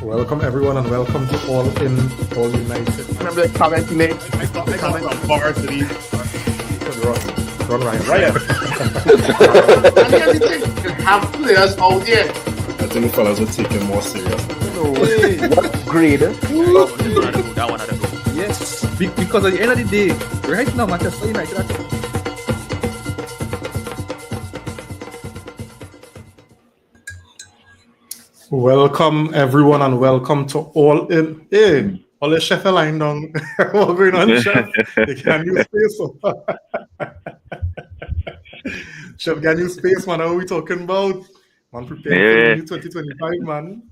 Welcome everyone and welcome to All In, All United. Remember the comment he made? I got some bars to these. Run Ryan. Ryan. And here's the thing, you have players out there. I think the fellas will take it more serious. What grade? That one had to go. Yes, because at the end of the day, right now, Manchester United are Welcome everyone and welcome to All In. Hey, all the chef lying down. What's going on, chef? You can use space. Chef, can use space, man. What are we talking about? Man, prepare for the new 2025, man.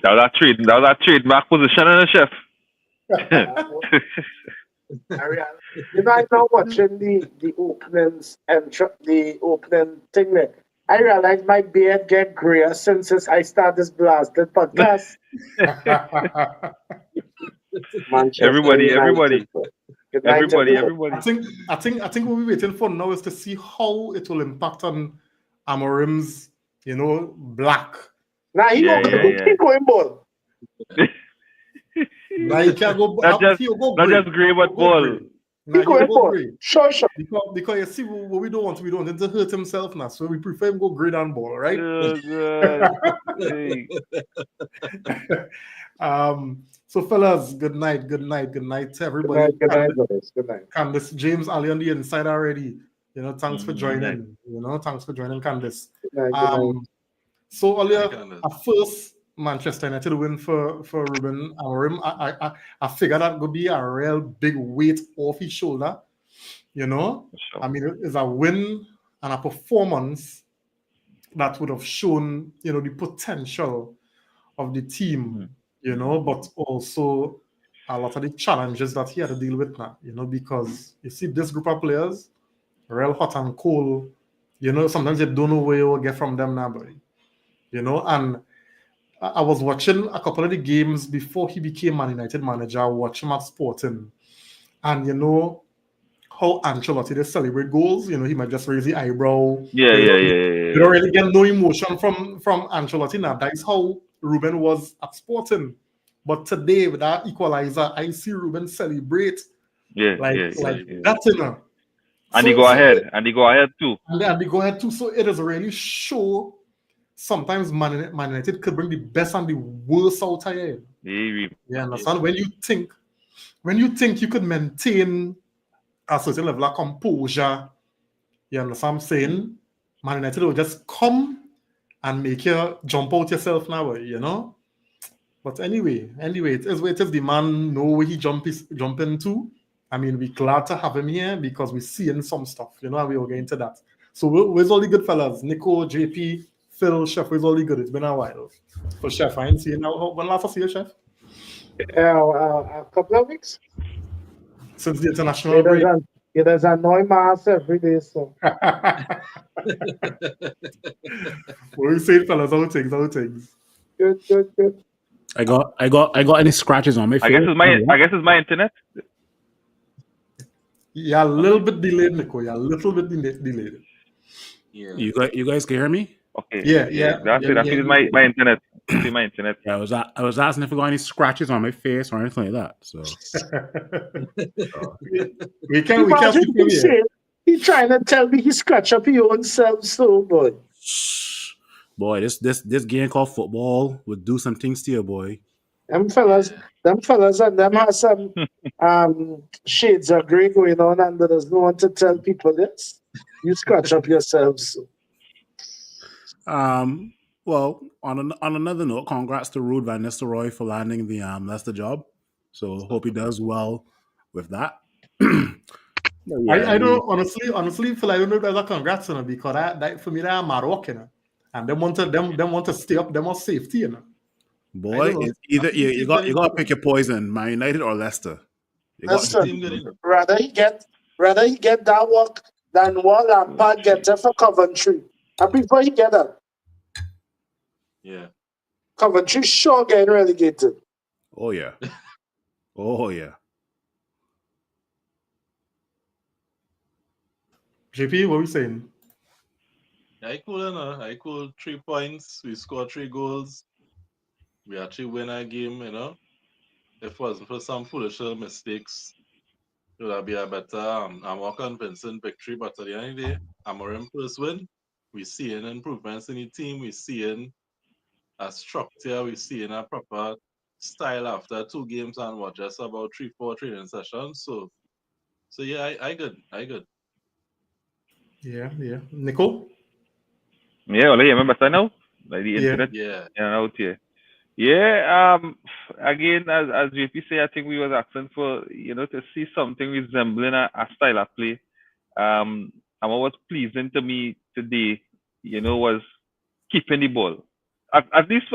That was a trademark position in the chef. You know, I'm now watching the openings and the opening thing there. I realized my beard get grayer since I started this blasted podcast. Everybody. Good night, Everybody. I think what we're waiting for now is to see how it will impact on Amorim's, black. Now he keep going ball. Now he can't go. Not just grey, but ball. Nah, He going ball. grey. Sure. Because you see what we don't want him to hurt himself now. So we prefer him go grey than ball, right? So fellas, good night to everybody. Good night. Candice, James, Ali on the inside already. Thanks for joining. Thanks for joining, Candice. Good night. So earlier, at first Manchester United win for Ruben Amorim. I figured that would be a real big weight off his shoulder. Sure. I mean, it's a win and a performance that would have shown, the potential of the team, but also a lot of the challenges that he had to deal with now, because you see this group of players, real hot and cold, sometimes you don't know where you will get from them now, buddy. And I was watching a couple of the games before he became Man United manager. I watched him at Sporting. And how Ancelotti they celebrate goals. He might just raise the eyebrow. Yeah. You don't really get no emotion from Ancelotti now. That is how Ruben was at Sporting. But today, with that equalizer, I see Ruben celebrate that. And he go ahead too. And they go ahead too. So it is really show sometimes Man United could bring the best and the worst out of you. You understand? When you think you could maintain a certain level of composure, you understand what I'm saying? Man United will just come and make you jump out yourself now, But anyway, it is what it is. The man know where he jump into. I mean, we're glad to have him here because we're seeing some stuff, and we will get into that. So where's all the good fellas? Nico, JP, Phil, Chef, where's all the good? It's been a while. For Chef, I ain't seen now. When last I see you, Chef? A couple of weeks. Since the international break. It does annoy my ass every day, so. What you saying, fellas? How things? Good. I got any scratches on my face? I guess it's my internet. Yeah, a little bit delayed, Nico. Yeah, a little bit delayed. Yeah. You guys can hear me? Okay. Yeah. That's it. I think it's my internet. It's my internet. Yeah, I was asking if I got any scratches on my face or anything like that. So we can't speak from here. He trying to tell me he scratch up his own self so good. Boy, this game called football would do some things to you, boy. Them fellas and them have some shades of grey going on, and there's no one to tell people this. You scratch up yourselves. Well, on another note, congrats to Ruud van Nistelrooy for landing the Leicester job. So hope he does well with that. I don't honestly feel I don't know if there's a congrats on it because that for me they're Moroccan and them want to stay up, them want safety, Boy, it's either you got to pick your poison, Man United or Leicester. Rather he get that work than what Lampard gets for Coventry. I prefer he get that. Yeah. Coventry sure getting relegated. Oh yeah. JP, what are we saying? I cool. 3 points. We scored 3 goals. we actually win a game, you know. If it wasn't for some foolish little mistakes, it would have been a better, a more convincing victory. But at the end of the day, Amorim first win. We're seeing improvements in the team. We're seeing a structure. We're seeing a proper style after 2 games and what, just about 3-4 training sessions. So yeah, I good. Yeah. Nicole? Yeah, well, you remember better now? Like the Yeah. internet Yeah. out here. Yeah, again, as JP say, I think we was asking for, to see something resembling a style of play. And what was pleasing to me today, was keeping the ball. At least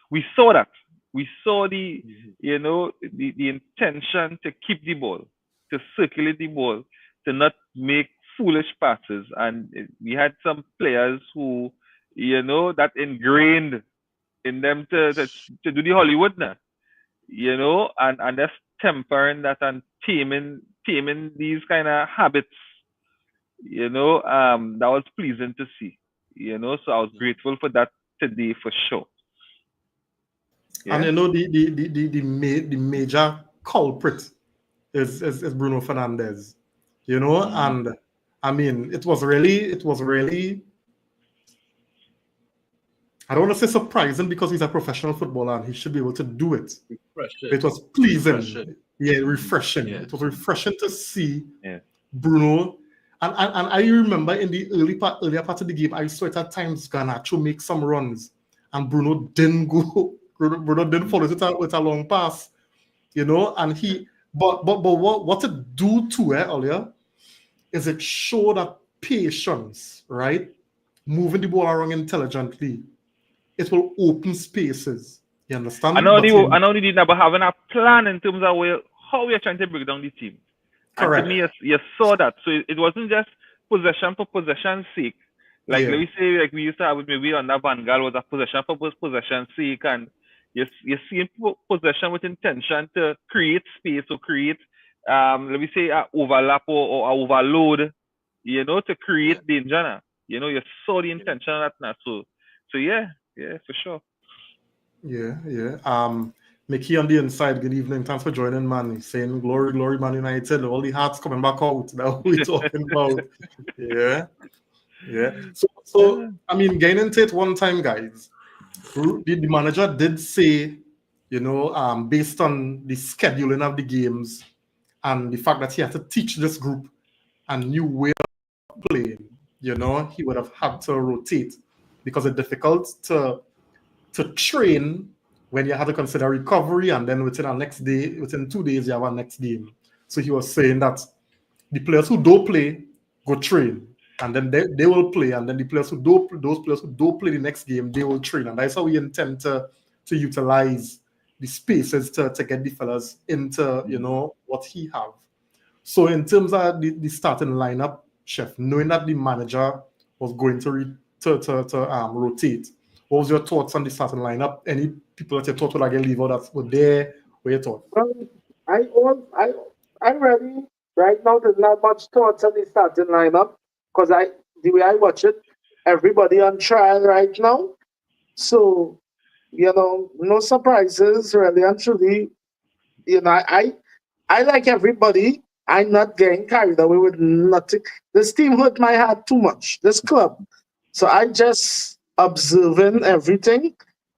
we saw that. We saw the the intention to keep the ball, to circulate the ball, to not make foolish passes. And we had some players who, that ingrained in them to do the Hollywood now, and just tempering that and taming these kind of habits, that was pleasing to see, so I was grateful for that today for sure. And Yeah. the major culprit is Bruno Fernandes, and I mean it was really I don't want to say surprising because he's a professional footballer and he should be able to do it. Refreshing. It was pleasing. Refreshing. Yeah, refreshing. Yeah. It was refreshing to see Yeah. Bruno. And I remember in the earlier part of the game, I saw it at times Garnacho make some runs and Bruno didn't go. Bruno didn't follow it with a long pass, and he but what it do to it earlier is it showed that patience, right? Moving the ball around intelligently. It will open spaces. You understand? I know they didn't have having a plan in terms of how we are trying to break down the team. Correct. And to me, you saw that. So it wasn't just possession for possession's sake. Like, let me say, like we used to have maybe on that Van Gaal was a possession for possession's sake. And you're seeing possession with intention to create space or create, let me say, an overlap or an overload, to create danger now. You saw the intention of that now. So yeah, for sure. Yeah. Mickey on the inside, good evening. Thanks for joining, man. He's saying glory, glory, Man United. All the hearts coming back out. That's what we're talking about. Yeah. So I mean, getting into it one time, guys. The manager did say, based on the scheduling of the games and the fact that he had to teach this group a new way of playing, he would have had to rotate because it's difficult to train when you have to consider recovery and then within 2 days you have a next game. So he was saying that the players who don't play go train and then they will play, and then those players who don't play the next game, they will train, and that's how we intend to utilize the spaces to get the fellas into what he have. So in terms of the starting lineup, Chef, knowing that the manager was going to rotate, what was your thoughts on the starting lineup? Any people that you thought would leave out that were there? What your thought? I'm ready right now. There's not much thoughts on the starting lineup because the way I watch it, everybody on trial right now. So no surprises really and truly. I like everybody. I'm not getting carried away with nothing. This team hurt my heart too much. This club. So I just observing everything.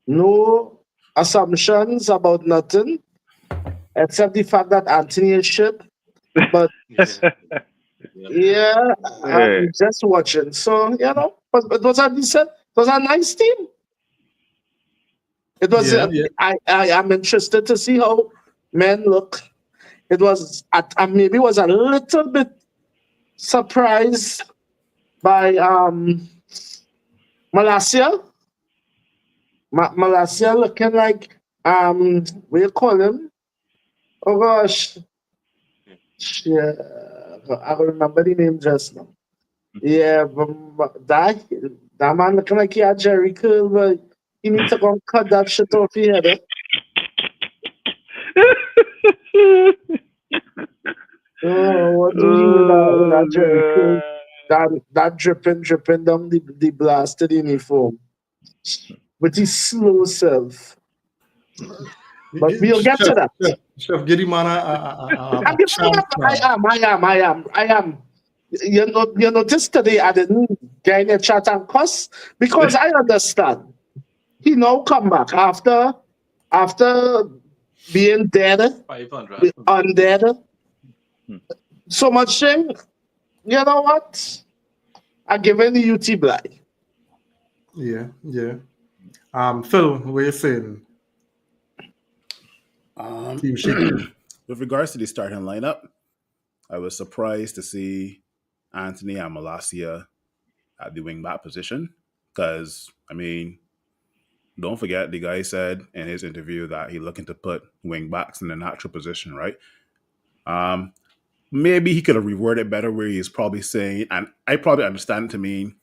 No assumptions about nothing, except the fact that Anthony is shit. But I'm just watching. So but it was a decent. It was a nice team. It was. I am interested to see how men look. It was. I maybe was a little bit surprised by Malacia. Malacia looking like what do you call him? Oh gosh, yeah, I remember the name just now. Yeah, but that man looking like he had Jerry curl, but he needs to go and cut that shit off his head. Oh, what do you with that Jerry curl? That dripping down the blasted uniform with his slow self. But we'll get to that. Chef, give him I'm a giving chance up. now. I am. You notice today I didn't get in a chat and cuss because I understand. He now come back after being dead, 500. undead. So much thing. You know what? I'm giving the UT Black. Yeah. Phil, what you saying? Team sheet. With regards to the starting lineup, I was surprised to see Anthony and Malacia at the wing back position because, I mean, don't forget the guy said in his interview that he's looking to put wing backs in the natural position, right? Maybe he could have reworded better where he's probably saying, and I probably understand it to mean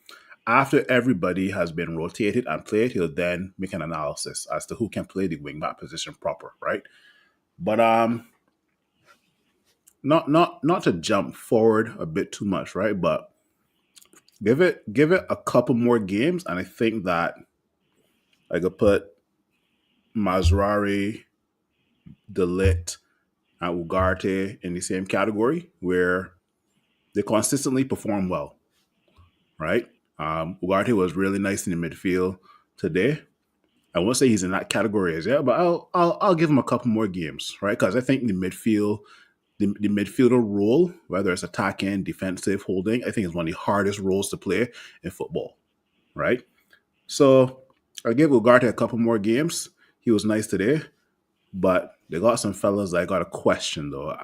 after everybody has been rotated and played, he'll then make an analysis as to who can play the wing back position proper, right? But not to jump forward a bit too much, right? But give it a couple more games, and I think that I could put Mazrari, Delit, and Ugarte in the same category where they consistently perform well, right? Ugarte was really nice in the midfield today. I won't say he's in that category as yet, but I'll give him a couple more games, right? Because I think the midfielder role, whether it's attacking, defensive, holding, I think is one of the hardest roles to play in football, right? So I'll give Ugarte a couple more games. He was nice today, but they got some fellas that I got a question though.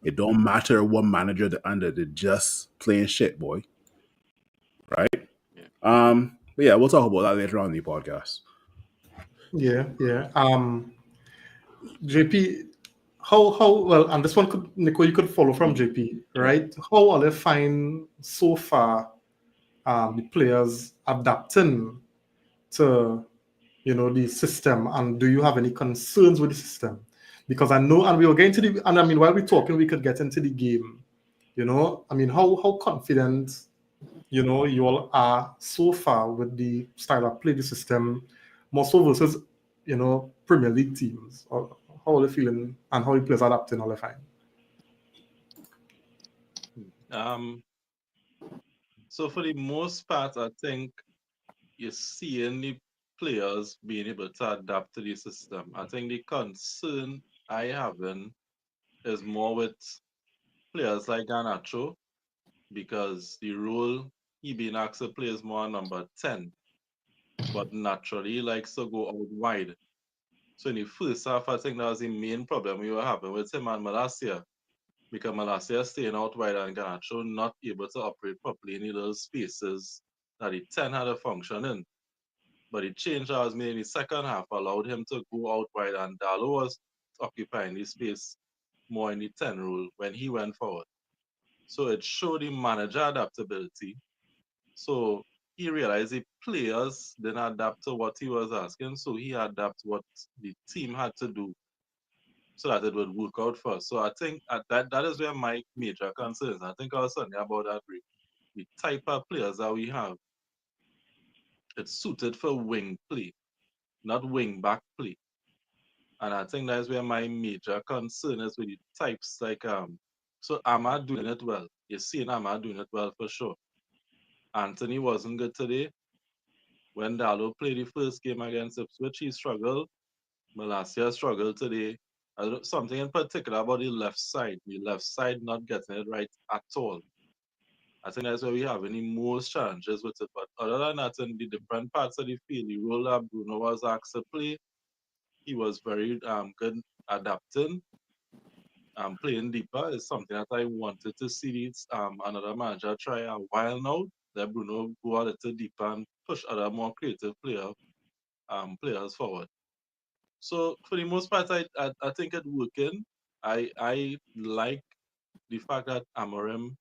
It don't matter what manager they're under, they're just playing shit, boy. Right? But yeah, we'll talk about that later on in the podcast. Yeah. JP, how well, and this one could, Nico, you could follow from JP, right? How are they find so far the players adapting to the system, and do you have any concerns with the system? Because I know, and we were getting to the, and I mean, while we're talking, we could get into the game. I mean, how confident you all are so far with the style of play, the system, more so versus Premier League teams, or how are they feeling and how the players adapting all the time? So for the most part, I think you're seeing the players being able to adapt to the system. I think the concern I have is more with players like Garnacho, because the role he being asked to play is more number 10, but naturally he likes to go out wide. So in the first half, I think that was the main problem we were having with him and Malacia, because Malacia staying out wide and Garnacho not able to operate properly in the little spaces that the 10 had a function in. But the change that was made in the second half allowed him to go out wide, and Dalo was occupying the space more in the 10 role when he went forward. So it showed the manager adaptability. So he realized the players didn't adapt to what he was asking, so he adapted what the team had to do so that it would work out for us. So I think that is where my major concern is. I think I was saying about that, the type of players that we have, it's suited for wing play, not wing back play. And I think that's where my major concern is with the types. So Ahmad doing it well. You're seeing Ahmad doing it well for sure. Anthony wasn't good today. When Dalo played the first game against Ipswich, he struggled. Malacia struggled today. Something in particular about the left side not getting it right at all. I think that's where we have any most challenges with it. But other than that, in the different parts of the field, the role that Bruno was asked to play, he was very good adapting. Playing deeper is something that I wanted to see another manager try a while now. That Bruno go a little deeper and push other more creative players forward. So for the most part, I think it's working. I like the fact that Amorim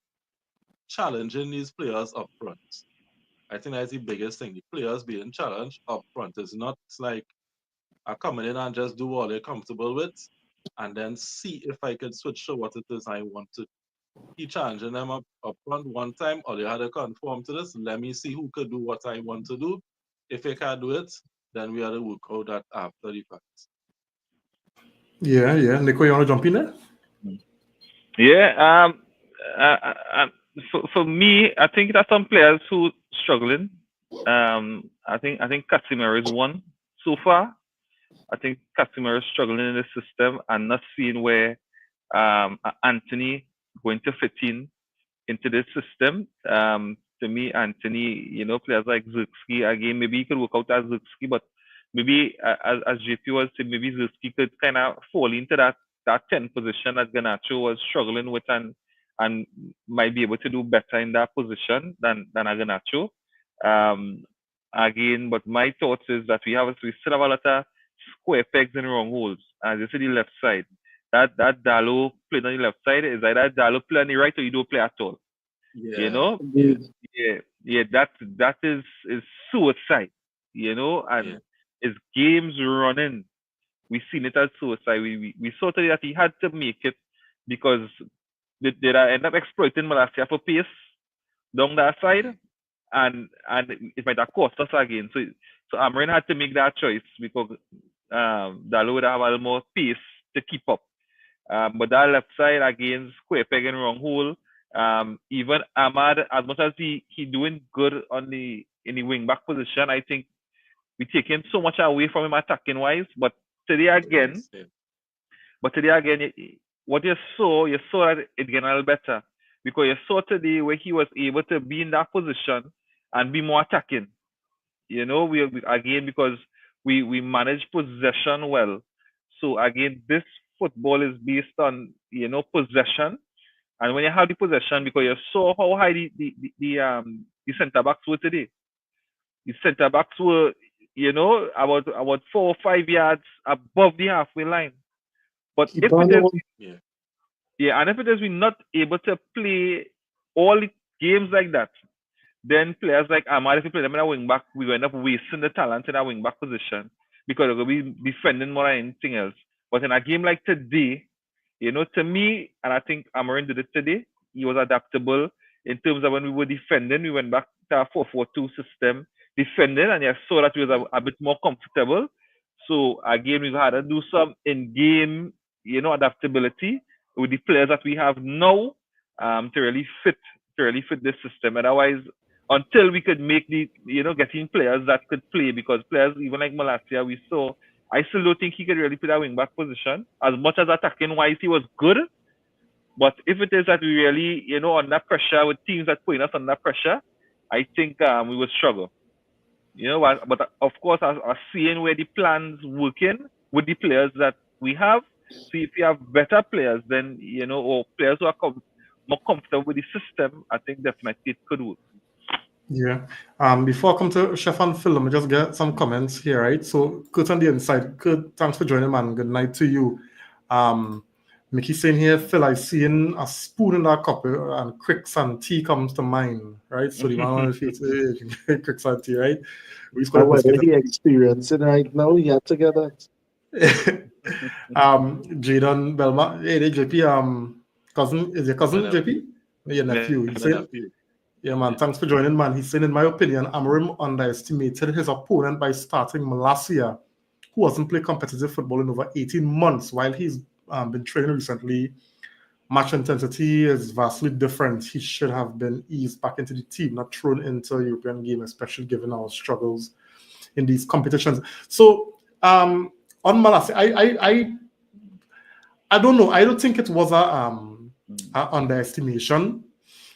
challenging these players up front. I think that's the biggest thing. The players being challenged up front. It's not like I come in and just do all they're comfortable with and then see if I can switch to what it is I want to. He challenging them up front one time, or they had to conform to this. Let me see who could do what I want to do. If they can't do it, then we have to work out that after the fact. Yeah. Nico, you want to jump in there? Yeah. For me, I think that some players who struggling. I think Casemiro is one so far. I think Casemiro is struggling in the system and not seeing where Anthony going to fit into this system. To me, Anthony, players like Zirkzee, again, maybe he could work out as Zirkzee, but maybe as JP was saying, maybe Zirkzee could kind of fall into that 10 position that Garnacho was struggling with and might be able to do better in that position than a Garnacho. Again, but my thoughts is that we still have a lot of square pegs in wrong holes. As you see the left side, that Dalo playing on the left side is either Dalo play on the right or you don't play at all. Yeah. That is suicide, and his games running. We seen it as suicide. We saw that he had to make it because they end up exploiting Malasia for pace down that side, and it might have cost us again. So Amarin had to make that choice because Dalo would have a little more pace to keep up. But that left side again, square peg and wrong hole. Even Ahmad, as much as he doing good in the wing back position, I think we taking so much away from him attacking wise. But today again, what you saw that it getting a little better because you saw today where he was able to be in that position and be more attacking. We again because we manage possession well. So again, this football is based on possession. And when you have the possession, because you saw how high the centre backs were today. The centre backs were, about 4 or 5 yards above the halfway line. But if it is we're not able to play all the games like that, then players like Ahmad, if we play them in a wing back, we end up wasting the talent in a wing back position because we're going to be defending more than anything else. But in a game like today, to me, and I think Amarin did it today, he was adaptable in terms of when we were defending, we went back to a 4-4-2 system, defending, and you saw that we was a bit more comfortable. So again, we had to do some in-game, adaptability with the players that we have now to really fit this system. Otherwise, until we could make getting players that could play, because players even like Malasia, we saw. I still don't think he could really play that wing back position. As much as attacking wise, he was good. But if it is that we really, under pressure with teams that putting us under pressure, I think we would struggle. But of course, I seeing where the plans working with the players that we have. See if we have better players, then or players who are more comfortable with the system, I think definitely it could work. Yeah. Before I come to Chef and Phil, let me just get some comments here, right? So, Kurt on the inside. Kurt, thanks for joining, man. Good night to you. Mickey saying here, Phil, I seen a spoon in that cup and Cricks and tea comes to mind, right? So the man on the face, Cricks and tea, right? We got what he experiencing right now. He had to get that. Jadon Belma, hey, JP, cousin, is your cousin JP? Your nephew. He said, yeah, man, thanks for joining, man. He said, in my opinion, Amarim underestimated his opponent by starting Malasia, who hasn't played competitive football in over 18 months. While he's been training recently, match intensity is vastly different. He should have been eased back into the team, not thrown into a European game, especially given our struggles in these competitions. So, on Malasia, I don't know. I don't think it was a underestimation.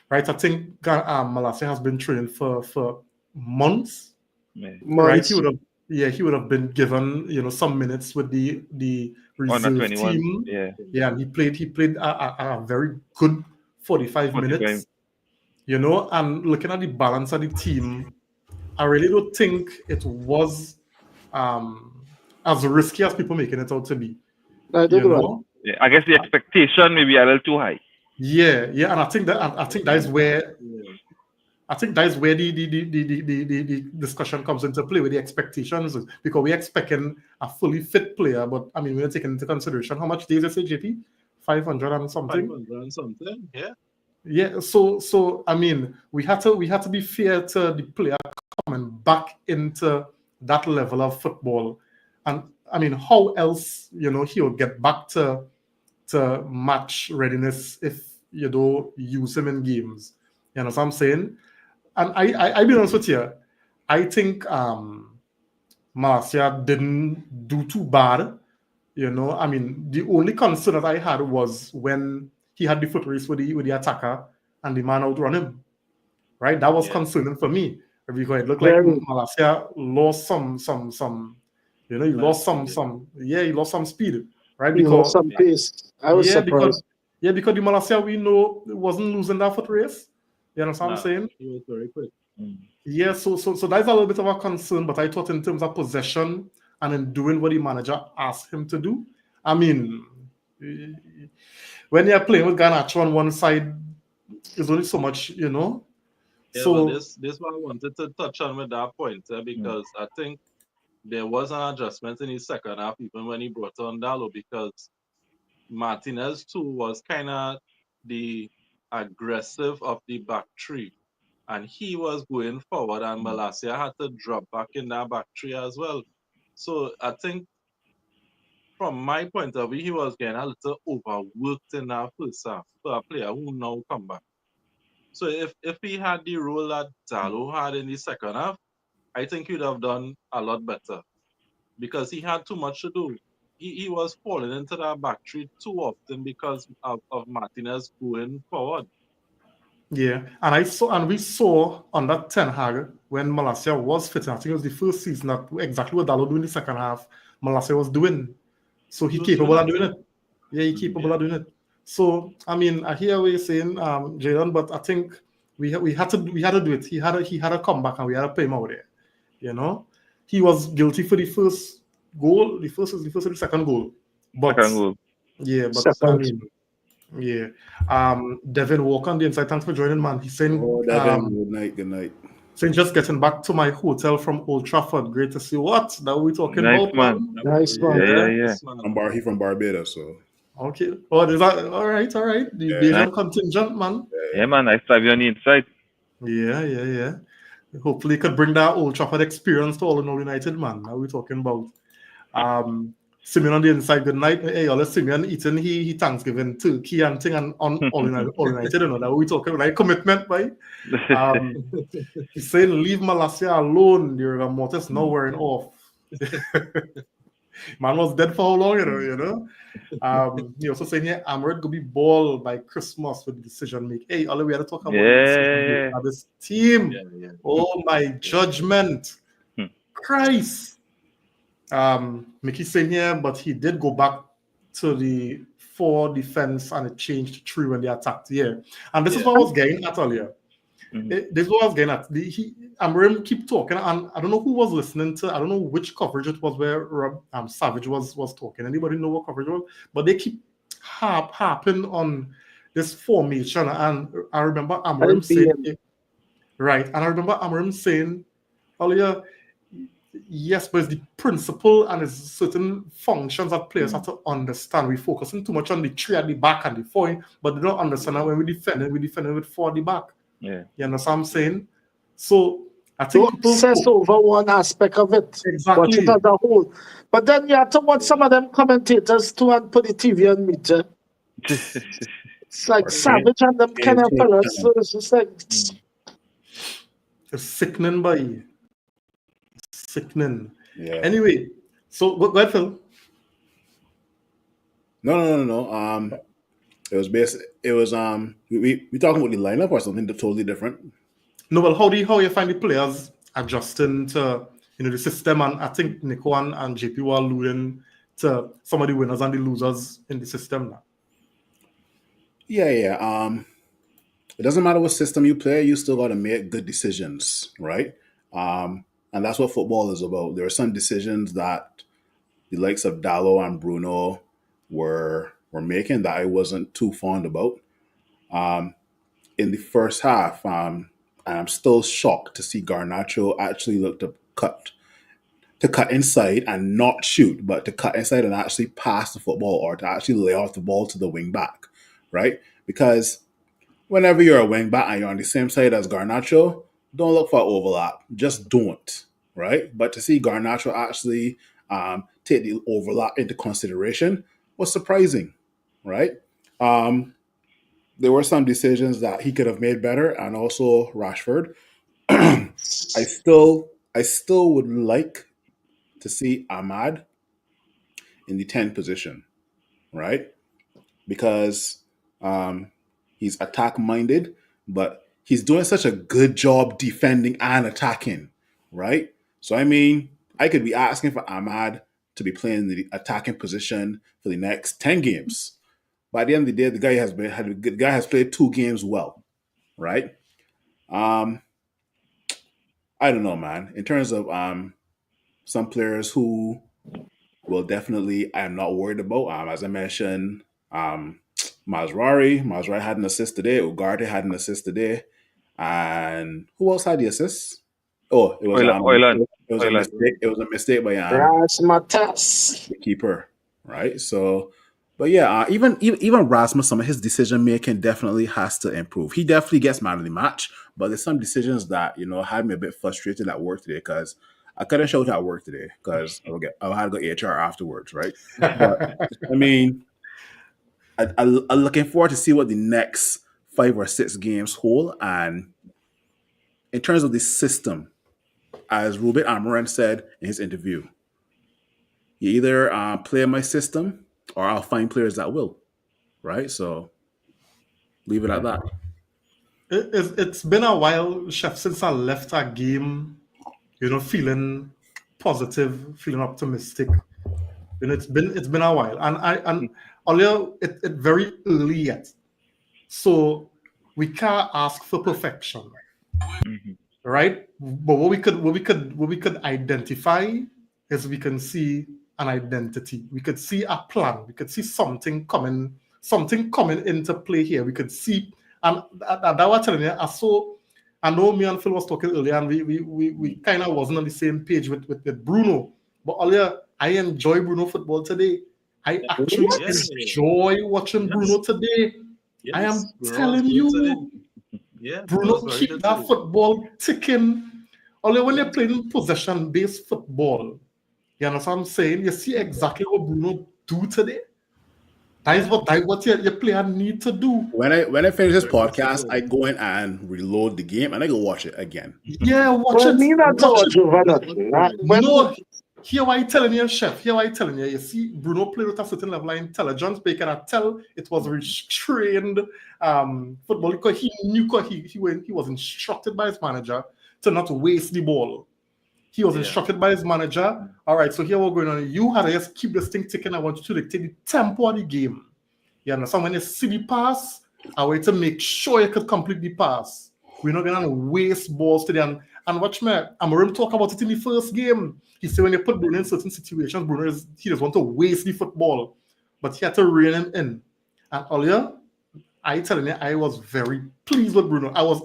Right, I think Malasia has been training for months. Right, he would have been given some minutes with the reserve team. Yeah, and he played a very good 45 minutes. And looking at the balance of the team, I really don't think it was as risky as people making it out to be. I guess the expectation may be a little too high. Yeah, and I think that is where the discussion comes into play with the expectations, because we're expecting a fully fit player, but I mean we're taking into consideration how much days you say, JP? 500 and something. 500 and something, yeah. Yeah, so I mean we had to be fair to the player coming back into that level of football, and I mean, how else, he'll get back to match readiness if you don't use him in games? You know what I'm saying? And I be honest with you, I think Marcia didn't do too bad. I mean, the only concern that I had was when he had the foot race with the attacker and the man outrun him. Right? That was concerning for me because it looked like Malacia lost some he lost he lost some speed, right? He Because lost some pace. I was surprised. Because the Malacia we know wasn't losing that foot race. You know what I'm saying? He was very quick. Yeah, so that's a little bit of a concern, but I thought in terms of possession and in doing what the manager asked him to do, I mean, when you're playing with Garnacho on one side, there's only so much, Yeah, so but this what I wanted to touch on with that point, because I think there was an adjustment in his second half, even when he brought on Dallo, because Martinez too was kind of the aggressive of the back three, and he was going forward, and Malacia had to drop back in that back three as well. So I think from my point of view, he was getting a little overworked in that first half for a player who now come back. So if he had the role that Dallo had in the second half, I think he'd have done a lot better because he had too much to do. He was falling into that back three too often because of Martinez going forward. yeah, and we saw on that Ten Hag when Malacia was fit. I think it was the first season that exactly what Dallo doing in the second half, Malacia was doing. So he capable of doing it. Yeah, he capable of doing it. So I mean, I hear what you're saying, Jadon, but I think we had to do it. He had to come back and we had to pay him out there. He was guilty for the first goal, the first or the second goal. But Second goal. yeah, but I mean, yeah. Devin Walker on the inside. Thanks for joining, man. He's saying, Devin, good night. Saying just getting back to my hotel from Old Trafford. Great to see. What that we talking Nice, about, man. Nice one. Yeah. He from Barbados, so. Okay. Oh, is that all right? All right. The Bajan contingent, man. Yeah, man. I stab you on the inside. Yeah. Hopefully, you could bring that Old Trafford experience to all in All United, man. Now we're talking about. Simeon on the inside, good night. Hey, all Simeon eating he Thanksgiving turkey and thing and on All United, that we talking like commitment, right? He's saying leave Malacia alone. The rigor mortis now wearing off. Man was dead for how long, He also saying here, I'm ready to be ball by Christmas with the decision make. Hey, all we had to talk about this team. Yeah. Oh my judgment. Christ. Mickey saying here, but he did go back to the 4 defense and it changed to 3 when they attacked. Yeah, and this is what I was getting at earlier. This is what I was getting at. Amarim keep talking, and I don't know who was listening to. I don't know which coverage it was where Savage was talking. Anybody know what coverage it was? But they keep harping on this formation, and I remember Amarim saying, right, and I remember Amarim saying earlier. Yes, but it's the principle and it's certain functions that players have to understand. We're focusing too much on the 3 at the back and the 4, but they don't understand that when we defend with 4 at the back. Yeah. You understand what I'm saying? So I think don't obsess over one aspect of it. Exactly. Watch it as a whole. But then you have to watch some of them commentators too and put the TV on mute. It's like Savage and them kind of fellas. So it's just like it's sickening, boy. Sickening. Yeah. Anyway, so go ahead, Phil. No. It was we talking about the lineup or something totally different. No, well, how you find the players adjusting to the system? And I think Nico and JP were alluding to some of the winners and the losers in the system now. Yeah. It doesn't matter what system you play, you still got to make good decisions, right? And that's what football is about. There are some decisions that the likes of Dallo and Bruno were making that I wasn't too fond about. In the first half, I'm still shocked to see Garnacho actually look to cut inside and not shoot, but to cut inside and actually pass the football or to actually lay off the ball to the wing back, right? Because whenever you're a wing back and you're on the same side as Garnacho, don't look for overlap. Just don't, right? But to see Garnacho actually take the overlap into consideration was surprising, right? There were some decisions that he could have made better, and also Rashford. I still would like to see Ahmad in the 10 position, right? Because he's attack minded, but he's doing such a good job defending and attacking, right? So I mean, I could be asking for Ahmad to be playing in the attacking position for the next 10 games. By the end of the day, the guy has played 2 games well, right? I don't know, man. In terms of some players who will definitely I'm not worried about. As I mentioned, Mazrari had an assist today. Ugarte had an assist today, and who else had the assist? Oh, it was Oiland. a mistake. It was a mistake by Rasmatas. the keeper, right? So, but yeah, even Rasmus, some of his decision making definitely has to improve. He definitely gets man of the match, but there's some decisions that had me a bit frustrated at work today because I couldn't show it at work today because I had to go HR afterwards, right? But I mean, I'm looking forward to see what the next 5 or 6 games hold, and in terms of the system, as Ruben Amorim said in his interview, you either play my system or I'll find players that will, right? So leave it at that. It's been a while, Chef, since I left a game, feeling positive, feeling optimistic. It's been a while, and earlier it very early yet, so we can't ask for perfection, right? But what we could identify is we can see an identity. We could see a plan. We could see something coming into play here. We could see, and that was telling you. I know me and Phil was talking earlier, and we kind of wasn't on the same page with Bruno. But earlier, I enjoy Bruno football today. I actually enjoy watching Bruno today. Yes, I am Bruno's telling good you, today. Yeah, Bruno Bruno's very keep good that today. football ticking. Only when they're playing possession-based football, you understand what I'm saying? You see exactly what Bruno do today. That is what your player need to do. When I finish this Very podcast, good. I go in and reload the game and I go watch it again. Yeah, watch Well, it. me not Watch it. over nothing. No, here why I telling you, Chef. Here why I telling you. You see, Bruno played with a certain level of intelligence, but you cannot tell it was restrained football because he knew he was instructed by his manager to not waste the ball. He was instructed by his manager. All right, so here we're going on. You had to just keep this thing ticking. I want you to dictate the tempo of the game. You understand? When you see the pass, I want to make sure you could complete the pass. We're not going to waste balls today. And watch me, Amorim talk about it in the first game. He said when you put Bruno in certain situations, he doesn't want to waste the football. But he had to rein him in. And earlier, I telling you, I was very pleased with Bruno. I was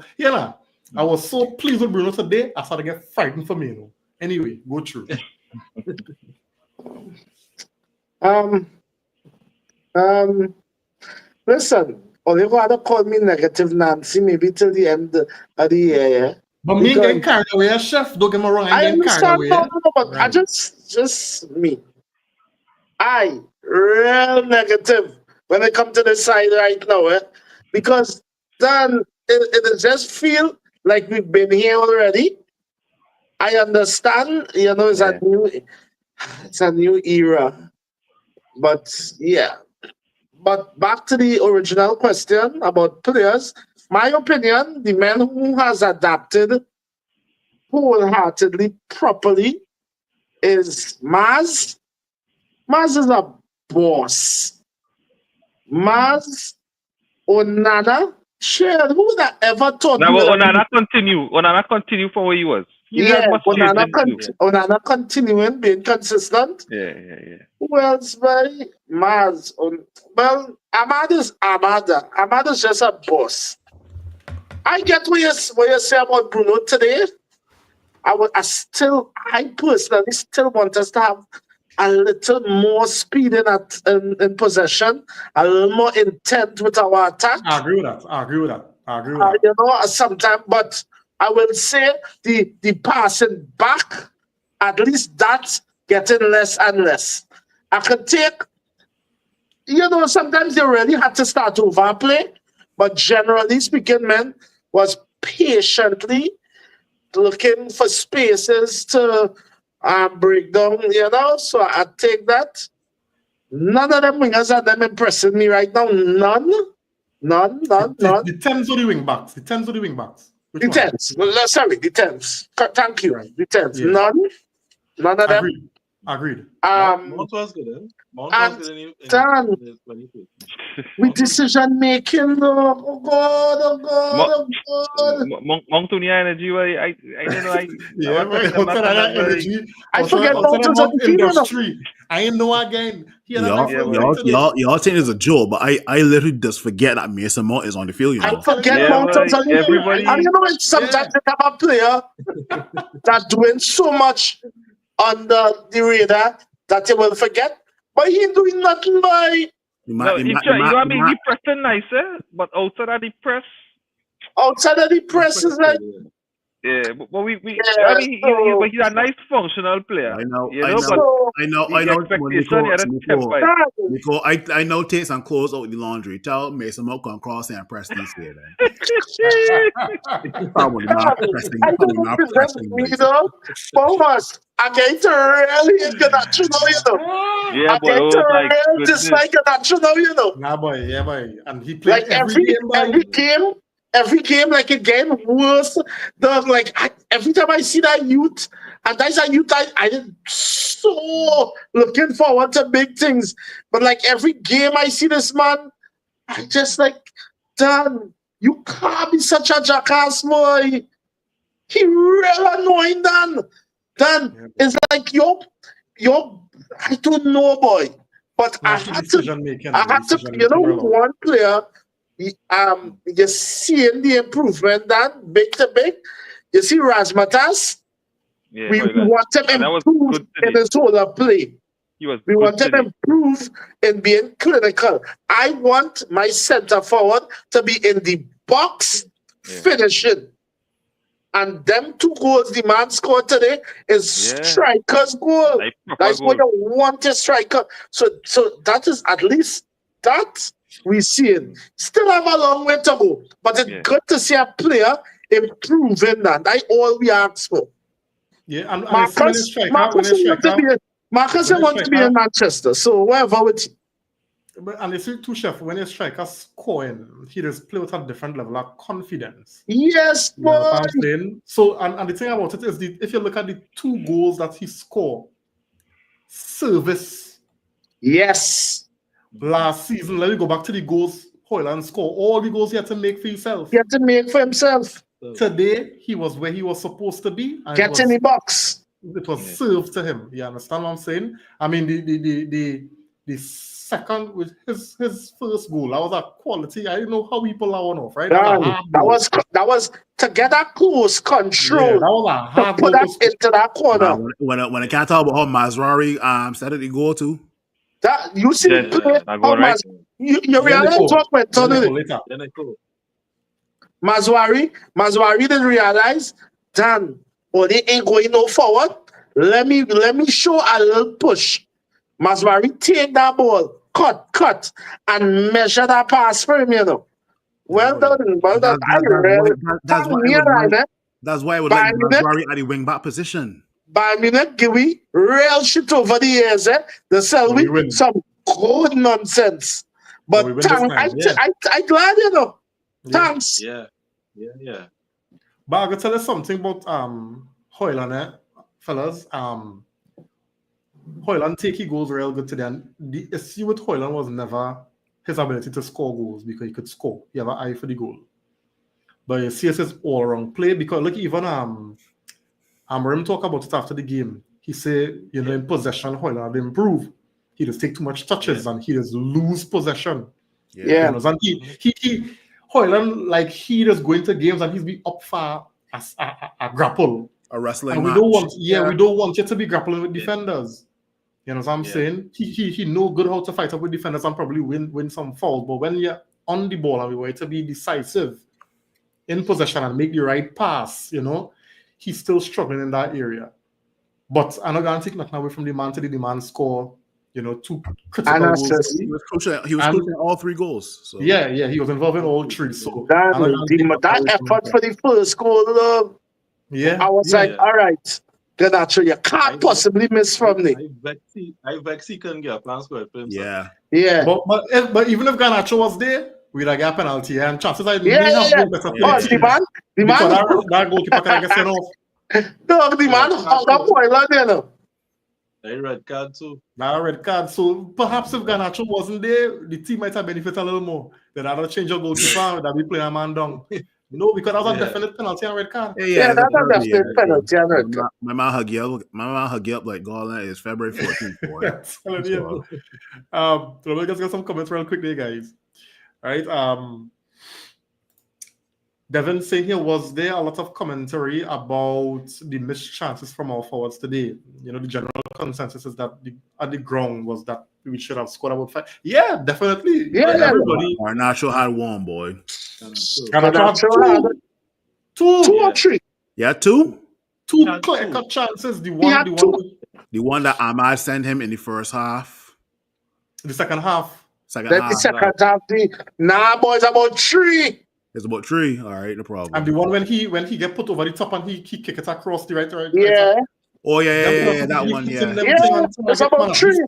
so pleased with Bruno today, I started to get frightened for me. Anyway, go through. Listen, or you rather call me negative Nancy maybe till the end of the year. But me getting carried away, Chef. Don't get me wrong, I getting carried away. No, but I just me. I real negative when it come to the side right now, because then it just feel like we've been here already. I understand, it's a new era, but yeah. But back to the original question about players, my opinion, the man who has adapted wholeheartedly, properly, is Maz. Maz is a boss. Maz, Onana, shit, who would have ever thought? Now, Onana continue from where he was. Onana continuing being consistent. Yeah. Who else by Maz? Well, Ahmad is Ahmad. Ahmad is just a boss. I get what you say about Bruno today. I personally still want us to have a little more speed in possession, a little more intent with our attack. I agree with that. Sometimes, but I will say the passing back, at least that getting less and less. I could take, sometimes they really had to start over and play, but generally speaking, man, was patiently looking for spaces to break down, so I take that. None of them wingers are them impressing me right now. None. The 10s or the wing backs? The 10s or the wing backs? Which The one? 10s. Well, sorry, the 10s. Thank you. Right. The 10s. Yeah. None of them. Agreed. Mount was good, eh? Mount was good when he played. With decision making, though. Oh God. Mount energy, I don't know. Yeah, man. Outside of that energy, I forget outside of Mount Mount industry. I ain't know again. He had a nice Y'all think it's a joke, but I literally just forget that Mason Mount is on the field. I forget Mount everybody. And sometimes they have a player that's doing so much under the radar that they will forget, but he ain't doing nothing by. He pressing nicer, but outside of the press. Outside of the press is like. Yeah, but he's a nice functional player. I know. Nico, I know take some clothes out the laundry. Tell Mason Mount come across and press these here then. Probably not pressing. Bomas, I'm getting to really international, Yeah, boy, really dislike international, Nah, boy, yeah, boy. And he played like every game, like a game worse. Every time I see that youth, and that's a youth I did so looking forward to big things. But like every game I see this man, I just like, Dan, you can't be such a jackass, boy. He real annoying, Dan. Dan, it's like you're I don't know, boy. But I had to, one player. You're seeing the improvement, Dan, big to big. You see Razmatas, we want him improve in his whole play. We want him improve in being clinical. I want my center forward to be in the box finishing. And them 2 goals the man scored today is striker's goal. That's what you want a striker. So that is at least that we see it. Still have a long way to go, but it's good to see a player improving that. That's all we ask for. Yeah, and Marcus wants to be in Manchester, so whatever with you. And you see, too, Chef, when a striker scoring, he just play with a different level of confidence. Yes, boy. You know what I'm saying? So, and the thing about it is, if you look at the 2 goals that he scored, service. Yes. Last season, let me go back to the goals Hoyland scored. All the goals he had to make for himself. He had to make for himself. Today, he was where he was supposed to be. Get in the box. It was served to him. You understand what I'm saying? I mean, the second with his first goal, that was a quality. I didn't know how he pulled that one off, right? That was to get that close control. Yeah, that was a hard to put that into that corner. When I can't talk about how Mazrari started the goal too. That you see you realize what went on it. Mazwari didn't realize, Dan, they ain't going no forward. Let me show a little push. Mazwari take that ball, cut, and measure that pass for him, Well done. That's why I would like Mazwari at the wing back position. By minute, give we real shit over the years, The Selby, some good nonsense. But I'm glad, Thanks. Yeah. But I gotta tell you something about Hoyland, fellas. Hoyland take he goals real good today. And the issue with Hoyland was never his ability to score goals because he could score. He have an eye for the goal. But you see his all-around play because look, even Rim talk about it after the game. He say, in possession, Hoyland improve. He just take too much touches and he just lose possession. Yeah. And he Hoyland, like he just go into games and he's be up for a grapple. A wrestling and match. We don't want you to be grappling with defenders. You know what I'm saying? He know good how to fight up with defenders and probably win some fouls. But when you're on the ball and we want to be decisive in possession and make the right pass, he's still struggling in that area. But I'm not going to take nothing away from the man today. The man score, two And critical goals. assist. He was crucial in all 3 goals. So. Yeah, he was involved in all 3. So That, I'm not gonna take nothing that away from effort him. for the first goal, Yeah, I was like, all right, Garnacho, you can't possibly miss from there. I vex he couldn't get a plan square for himself. Yeah. But even if Garnacho was there, we'd have got a penalty, and chances I may have Yeah. been better for Oh, the the team. man. Because that goalkeeper could have get sent off. No, the man hung up oil there, no. A red card too. Now a red card. So perhaps if Garnacho wasn't there, the team might have benefited a little more. Then I'd have changed your goalkeeper that we play a man down. No, because that was a definite penalty and red card. Yeah, that's a definite penalty and red card. My man hug you up like Garland is February 14th. Boy. So let's get some comments real quick there, guys. All right. Devin saying here, was there a lot of commentary about the missed chances from our forwards today? The general consensus is that at the ground was that we should have scored about 5. Yeah, definitely. Yeah. Everybody. Garnacho had 1, boy. Garnacho had 2 or 3. Yeah, 2? 2 clear-cut chances. The one that Ahmad sent him in the first half. The second half. The second half. Nah, boys, about 3. It's about 3. All right, no problem. And the one when he get put over the top and he kick it across the right. Yeah. Oh yeah, that one. Yeah, it's about 3.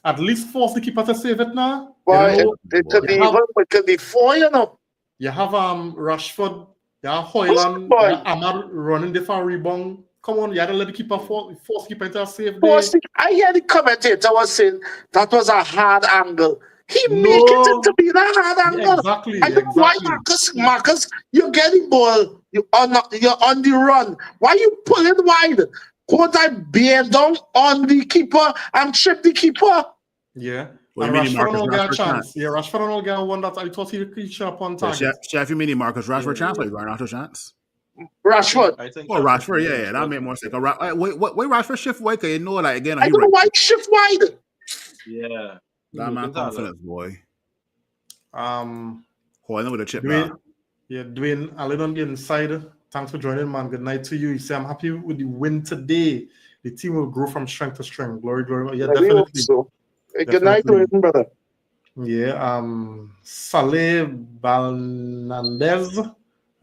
At least force the keeper to save it now. Well, it could be 4, You have Rashford, you have Hoyland, you have Ahmad running the far rebound. Come on, you had to let the keeper force the keeper into a save there. I hear the commentator was saying that was a hard angle. He make it into being a hard angle. Exactly. I don't know why Marcus, you're getting ball, you're on the run. Why you pulling wide? Could I bear down on the keeper and trip the keeper? Yeah. And Rashford don't get a chance. Yeah, Rashford don't get one that I thought he should up on target. Chef, you mean Marcus Rashford chance or Garnacho chance? Rashford. I think Rashford, yeah, that made more sense. Wait, Rashford shift wide? Cause again. I don't know why shift wide. Yeah. That man confidence, boy. Hoyland with a chip. Dwayne Allen on the inside. Thanks for joining, man. Good night to you. You say I'm happy with the win today. The team will grow from strength to strength. Glory. Yeah, definitely. So. Good night to him, brother. Yeah. Saleh Balnandez.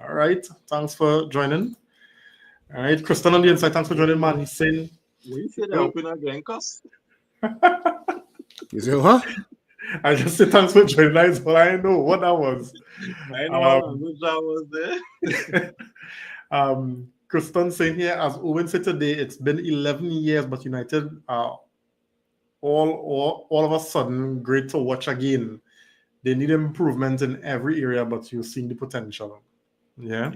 All right. Thanks for joining. All right. Kristen on the inside. Thanks for joining, man. He's saying. We said they open again, cuz. You say what? I just said thanks for joining. That's all I know what that was. I know which that was there. Kristen saying here, as Owen said today, it's been 11 years, but United are all of a sudden great to watch again. They need improvement in every area, but you're seeing the potential. Yeah.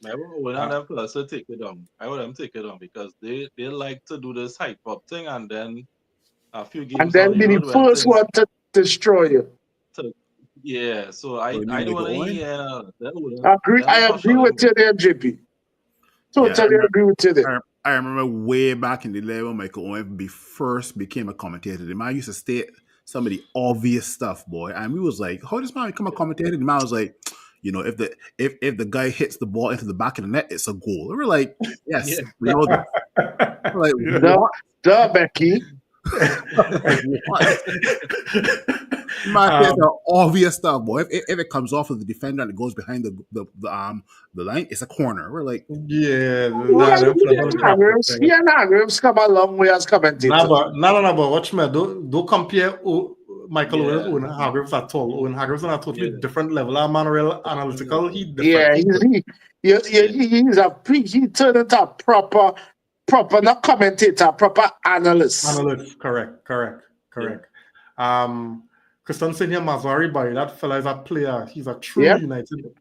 I would have to take it on. I would have take it on because they like to do this hype up thing and then a few games. And then be the first one to destroy you. So I don't want to hear I agree with you there, JP. Totally agree with you there. I remember way back in the day when Michael Owen first became a commentator. The man used to state some of the obvious stuff, boy. And we was like, how does man become a commentator? The man was like, if the guy hits the ball into the back of the net, it's a goal. And we're like, yes. We know that. We're like, duh, Becky. Man, it's the obvious stuff, boy. If it comes off of the defender and it goes behind the line, it's a corner. We're like, Hargreaves come a long way as commentator. No, but watch me. Don't compare Michael Owen and Owen Hargreaves at all. Owen Hargreaves on a totally different level. I'm real analytical. He turned into a proper not commentator, proper analyst. Correct. Kristen saying here, Mazwari Bai, that fella is a player. He's a true United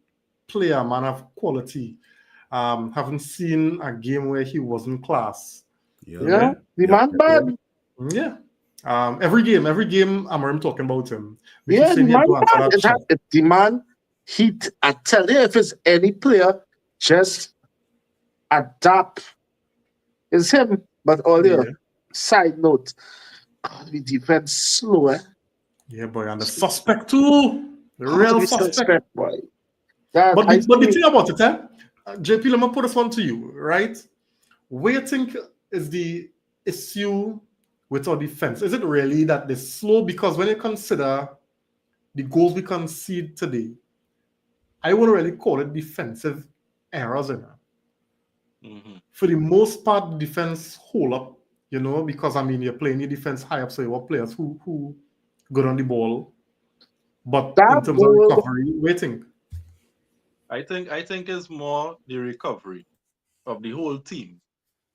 player, man of quality. Haven't seen a game where he wasn't class. The man bad. Yeah. Every game, I'm talking about him. The man, I tell you, if it's any player, just adapt. It's him. But side note, God, we defense slow, eh? Yeah, boy, and the suspect too. The real suspect, boy. But the thing about it, JP, let me put this one to you, right? Where you think is the issue with our defense? Is it really that they're slow? Because when you consider the goals we concede today, I wouldn't really call it defensive errors. For the most part, the defense hold up, because you're playing your defense high up, so you have players who good on the ball. But in terms of recovery, waiting. I think it's more the recovery of the whole team,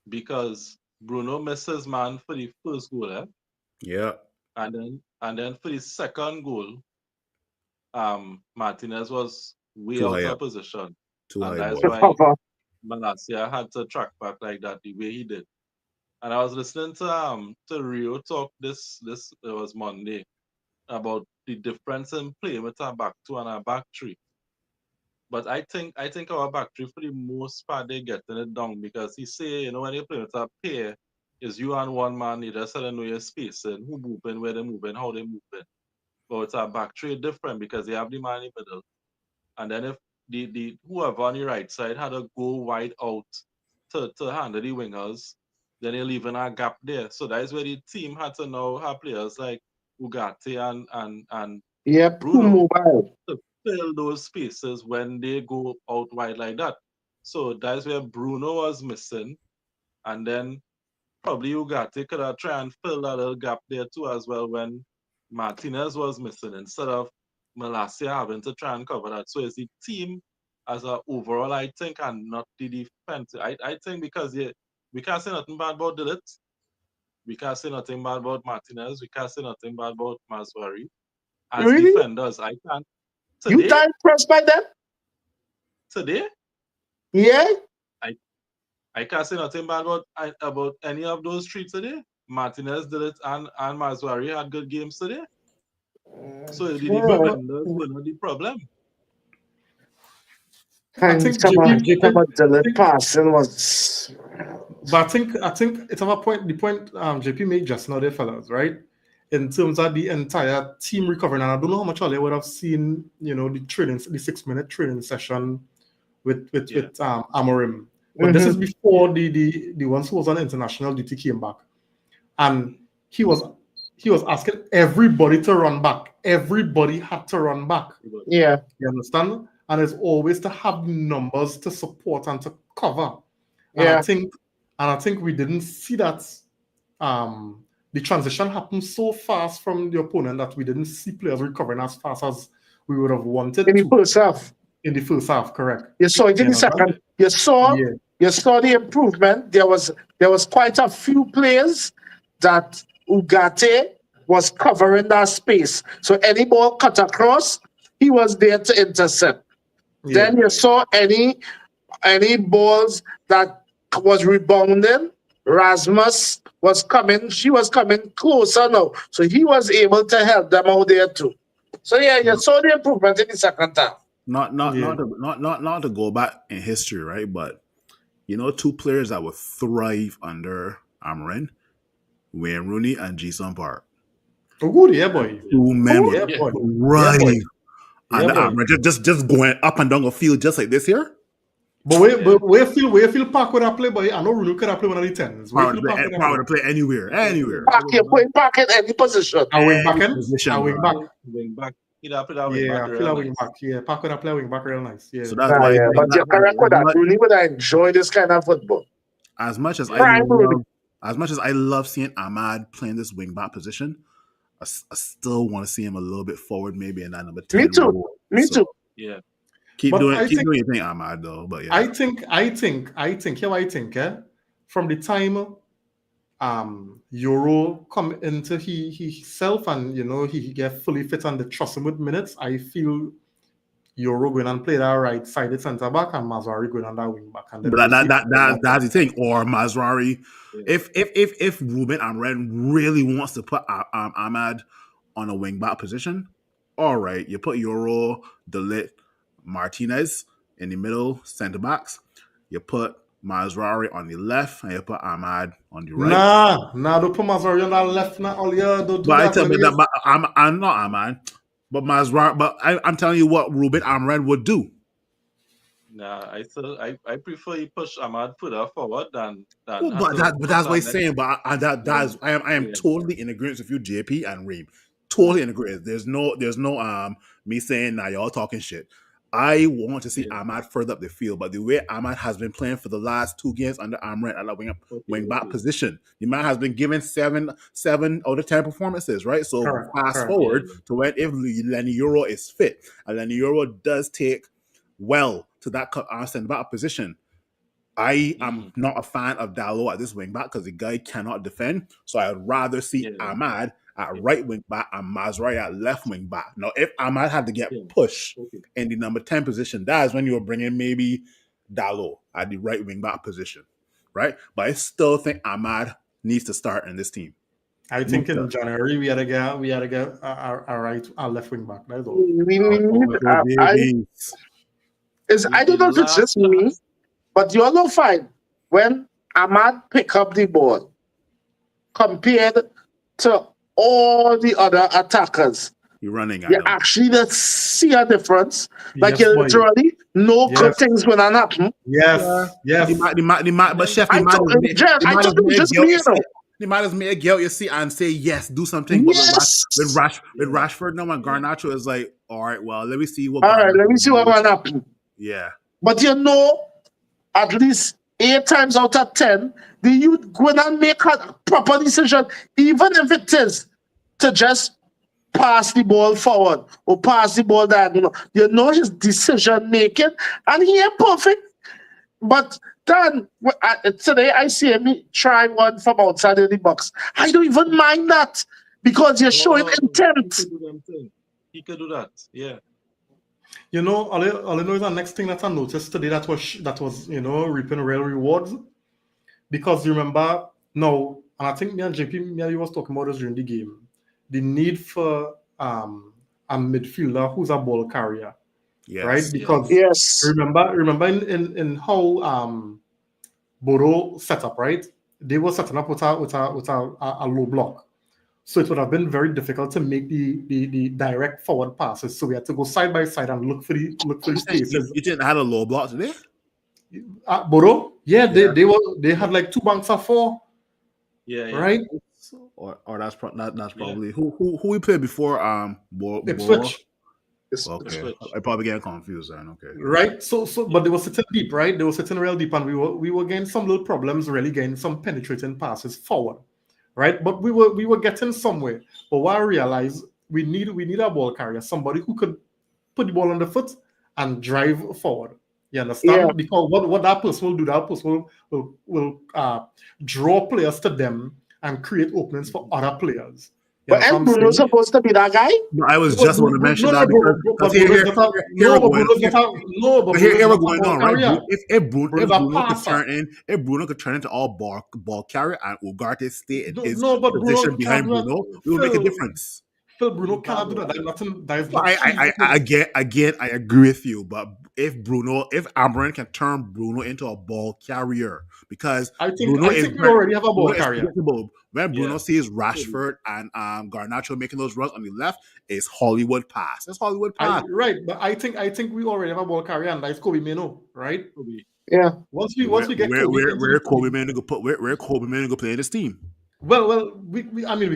because Bruno misses man for the first goal, Yeah. and then for the second goal, Martinez was way Too out high of up. position, Too and high that's ball. why Malacia had to track back like that the way he did. And I was listening to Rio talk this it was Monday about the difference in playing with our back two and our back three. But I think our back three for the most part they getting it down, because he say, when you play with a pair, is you and one man, you just know your space and who moving, where they moving, how they moving. But with our back three different, because they have the man in the middle. And then if the whoever on the right side had to go wide out to handle the wingers, then you're leaving a gap there. So that is where the team had to now have players like Ugarte and Bruno to fill those spaces when they go out wide like that. So that's where Bruno was missing. And then probably Ugarte could have tried and fill that little gap there too as well when Martinez was missing, instead of Malacia having to try and cover that. So it's the team as a overall, I think, and not the defense. I think because we can't say nothing bad about Glimt. We can't say nothing bad about Martinez. We can't say nothing bad about Maswari. As defenders, I can't. You not impressed by them? Today? Yeah. I can't say nothing bad about any of those three today. Martinez did it, and Maswari had good games today. So the defenders were not the problem. I think JP passing was. But I think it's a point. The point JP made just now, there, fellas, right? In terms of the entire team recovering, and I don't know how much all they would have seen, the 6-minute training session with Amorim. But this is before the ones who was on international duty came back, and he was asking everybody to run back. Everybody had to run back. Yeah, you understand? And it's always to have numbers to support and to cover. And yeah. I think we didn't see that. The transition happened so fast from the opponent that we didn't see players recovering as fast as we would have wanted in the first half. In the first half, correct. You saw it in the second. You saw the improvement. There was quite a few players that Ugarte was covering that space. So any ball cut across, he was there to intercept. Yeah. Then you saw any balls that was rebounding. Rasmus was coming. She was coming closer now, so he was able to help them out there too. So yeah, you saw the improvement in the second half. Not to go back in history, right? But two players that would thrive under Amorim, Wayne Rooney and Jason Park. Oh, good, yeah, boy. Two men would thrive under Amorim, just going up and down the field just like this here. But where feel Park would have play, boy? I know Rooney could have play one of the 10s. Park would play anywhere. Park in any position. A wing back in? Wing back. I feel a wing back. Yeah, Park would have play wing back real nice. Yeah. So that's why. But you're correct with that. Rooney would enjoy this kind of football. As much as I love seeing Ahmad playing this wing back position, I still want to see him a little bit forward, maybe in that number 10. Me too. Yeah. Keep doing your thing, Ahmad, though. But yeah. I think, from the time Euro come into himself and he get fully fit and they trust him with minutes, I feel Euro going and play that right sided centre back and Maswari going on that wing back. And but that's the thing. Or Maswari, if Ruben Amorim really wants to put Ahmad on a wing back position, all right, you put Euro, Delit, Martinez in the middle, centre backs. You put Maswari on the left, and you put Ahmad on the right. Nah, don't put Maswari on the left. I'm not Ahmad, but Maswari. But I'm telling you what Ruben Amorim would do. Nah, I prefer you push Ahmad further forward than Well, have to but push that's what he's that saying. But I am yeah. totally in agreement with you, JP and Reem. Totally in agreement. There's no me saying now y'all talking shit. I want to see Yeah. Ahmad further up the field, but the way Ahmad has been playing for the last 2 games under Amrit at the wing back position, the man has been given 7 out of 10 performances, right? So fast Correct. forward to when if Lenny Euro is fit, and Lenny Euro does take well to that center back position. I am not a fan of Dalot at this wing back because the guy cannot defend. So I'd rather see Ahmad at right wing back and Mazraoui at left wing back. Now, if Ahmad had to get pushed in the number 10 position, that is when you were bringing maybe Dalot at the right wing back position, right? But I still think Ahmad needs to start in this team. I think in January we had to get our left wing back. That's all. I don't know if it's just me, but you all know fine when Ahmad pick up the ball compared to all the other attackers. You're running. You actually see a difference. Like Yes, you boy. literally know good things when that happen. Yes. But chef, I thought it was just me, you know. They might as make Gale you see and say yes, do something. But with Rashford now and Garnacho is like, all right, well, let me see what. All right, let me see what will happen. Yeah. But you know, at least 8 times out of 10, the youth go and make a proper decision, even if it is to just pass the ball forward or pass the ball diagonal. You know his decision making, and he ain't perfect. But then today I see him try one from outside of the box. I don't even mind that because you're showing intent. He could do that. Yeah. You know, all I know is the next thing that I noticed today that was reaping real rewards, because you remember now, and I think me and JP was talking about this during the game, the need for a midfielder who's a ball carrier, right? Because remember in how Bodo set up, right? They were setting up with a low block. So it would have been very difficult to make the direct forward passes. So we had to go side by side and look for the spaces. You didn't have a low block today? Bodo? Yeah, they had like 2 banks of 4. Yeah. Right? Or that's probably who we played before Ipswich. Okay. I probably get confused then. Okay. Right. So but they were sitting deep, right? They were sitting real deep, and we were getting some little problems, really getting some penetrating passes forward. Right, but we were getting somewhere. But what I realized, we need a ball carrier, somebody who could put the ball on the foot and drive forward. You understand? Yeah. Because what that person will do, that person will draw players to them and create openings for other players. But Bruno's supposed to be that guy? No, I was just going to mention that because here we're going on, right? If Bruno could turn into all ball carrier and Ugarte stay in his position behind Bruno, we will make a difference. Bruno cannot do that. I agree with you. But if Amarin can turn Bruno into a ball carrier, because I think we already have a ball carrier. When Bruno sees Rashford and Garnacho making those runs on the left, it's Hollywood pass. It's Hollywood pass. Right, but I think we already have a ball carrier, and that's Kobe Mino, right? Yeah. Once we get where Kobe Mino go play in this team. Well, we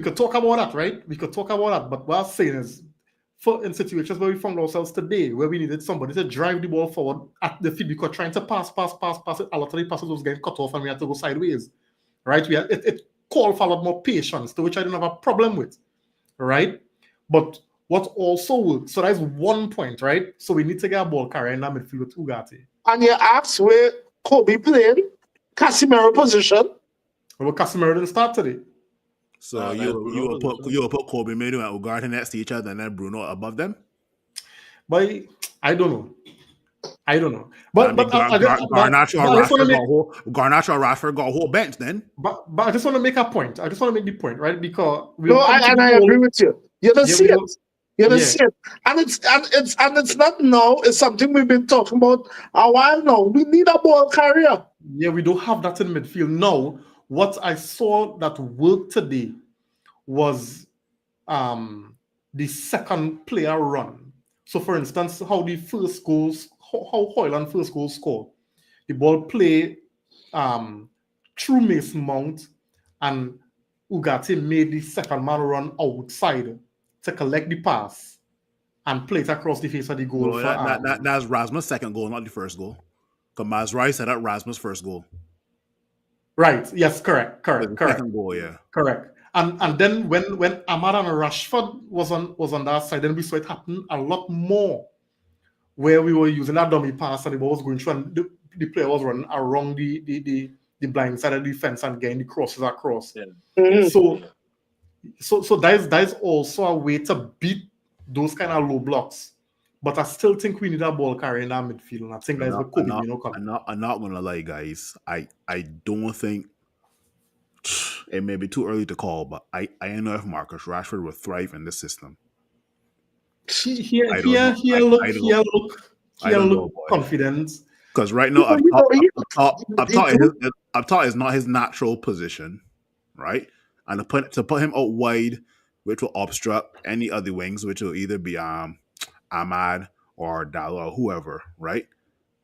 could talk about that, right? We could talk about that, but what I'm saying is, in situations where we found ourselves today, where we needed somebody to drive the ball forward at the field, because trying to pass it, a lot of the passes was getting cut off, and we had to go sideways, right? It called for a lot more patience, to which I didn't have a problem with, right? But what also works, so that's 1 point, right? So we need to get a ball carrier in that midfield with Ugarte. And you asked where Kobe played, Casemiro position. Well, Casemiro didn't start today. So you will put Kobe Mino and Ugarte next to each other, and then Bruno above them? But I don't know. But Garnacho or Rashford got a whole bench then. But I just want to make a point. I just want to make the point, right? Because I agree with you. You don't see it. You don't see it. And it's not now. It's something we've been talking about a while now. We need a ball carrier. Yeah, we don't have that in midfield now. What I saw that worked today was the second player run. So, for instance, how the first goals, how Hoyland first goal scored. The ball play through Mason Mount, and Ugarte made the second man run outside to collect the pass and play it across the face of the goal. No, that's Rasmus' second goal, not the first goal. Because Mazraoui set up Rasmus' first goal. Right. Yes. Correct. Second goal, yeah. Correct. And then when Ahmad and Rashford was on that side, then we saw it happen a lot more, where we were using that dummy pass and the ball was going through, and the player was running around the blind side of the defense and getting the crosses across. Yeah. Mhm. So that is also a way to beat those kind of low blocks. But I still think we need a ball carrier in that midfield, and I think that's what Kobe, I'm not gonna lie, guys. I don't think it may be too early to call, but I don't know if Marcus Rashford will thrive in this system. He look confident. Because right now, up top is not his natural position, right? And to put him out wide, which will obstruct any other wings, which will either be Ahmad or Dalot or whoever, right?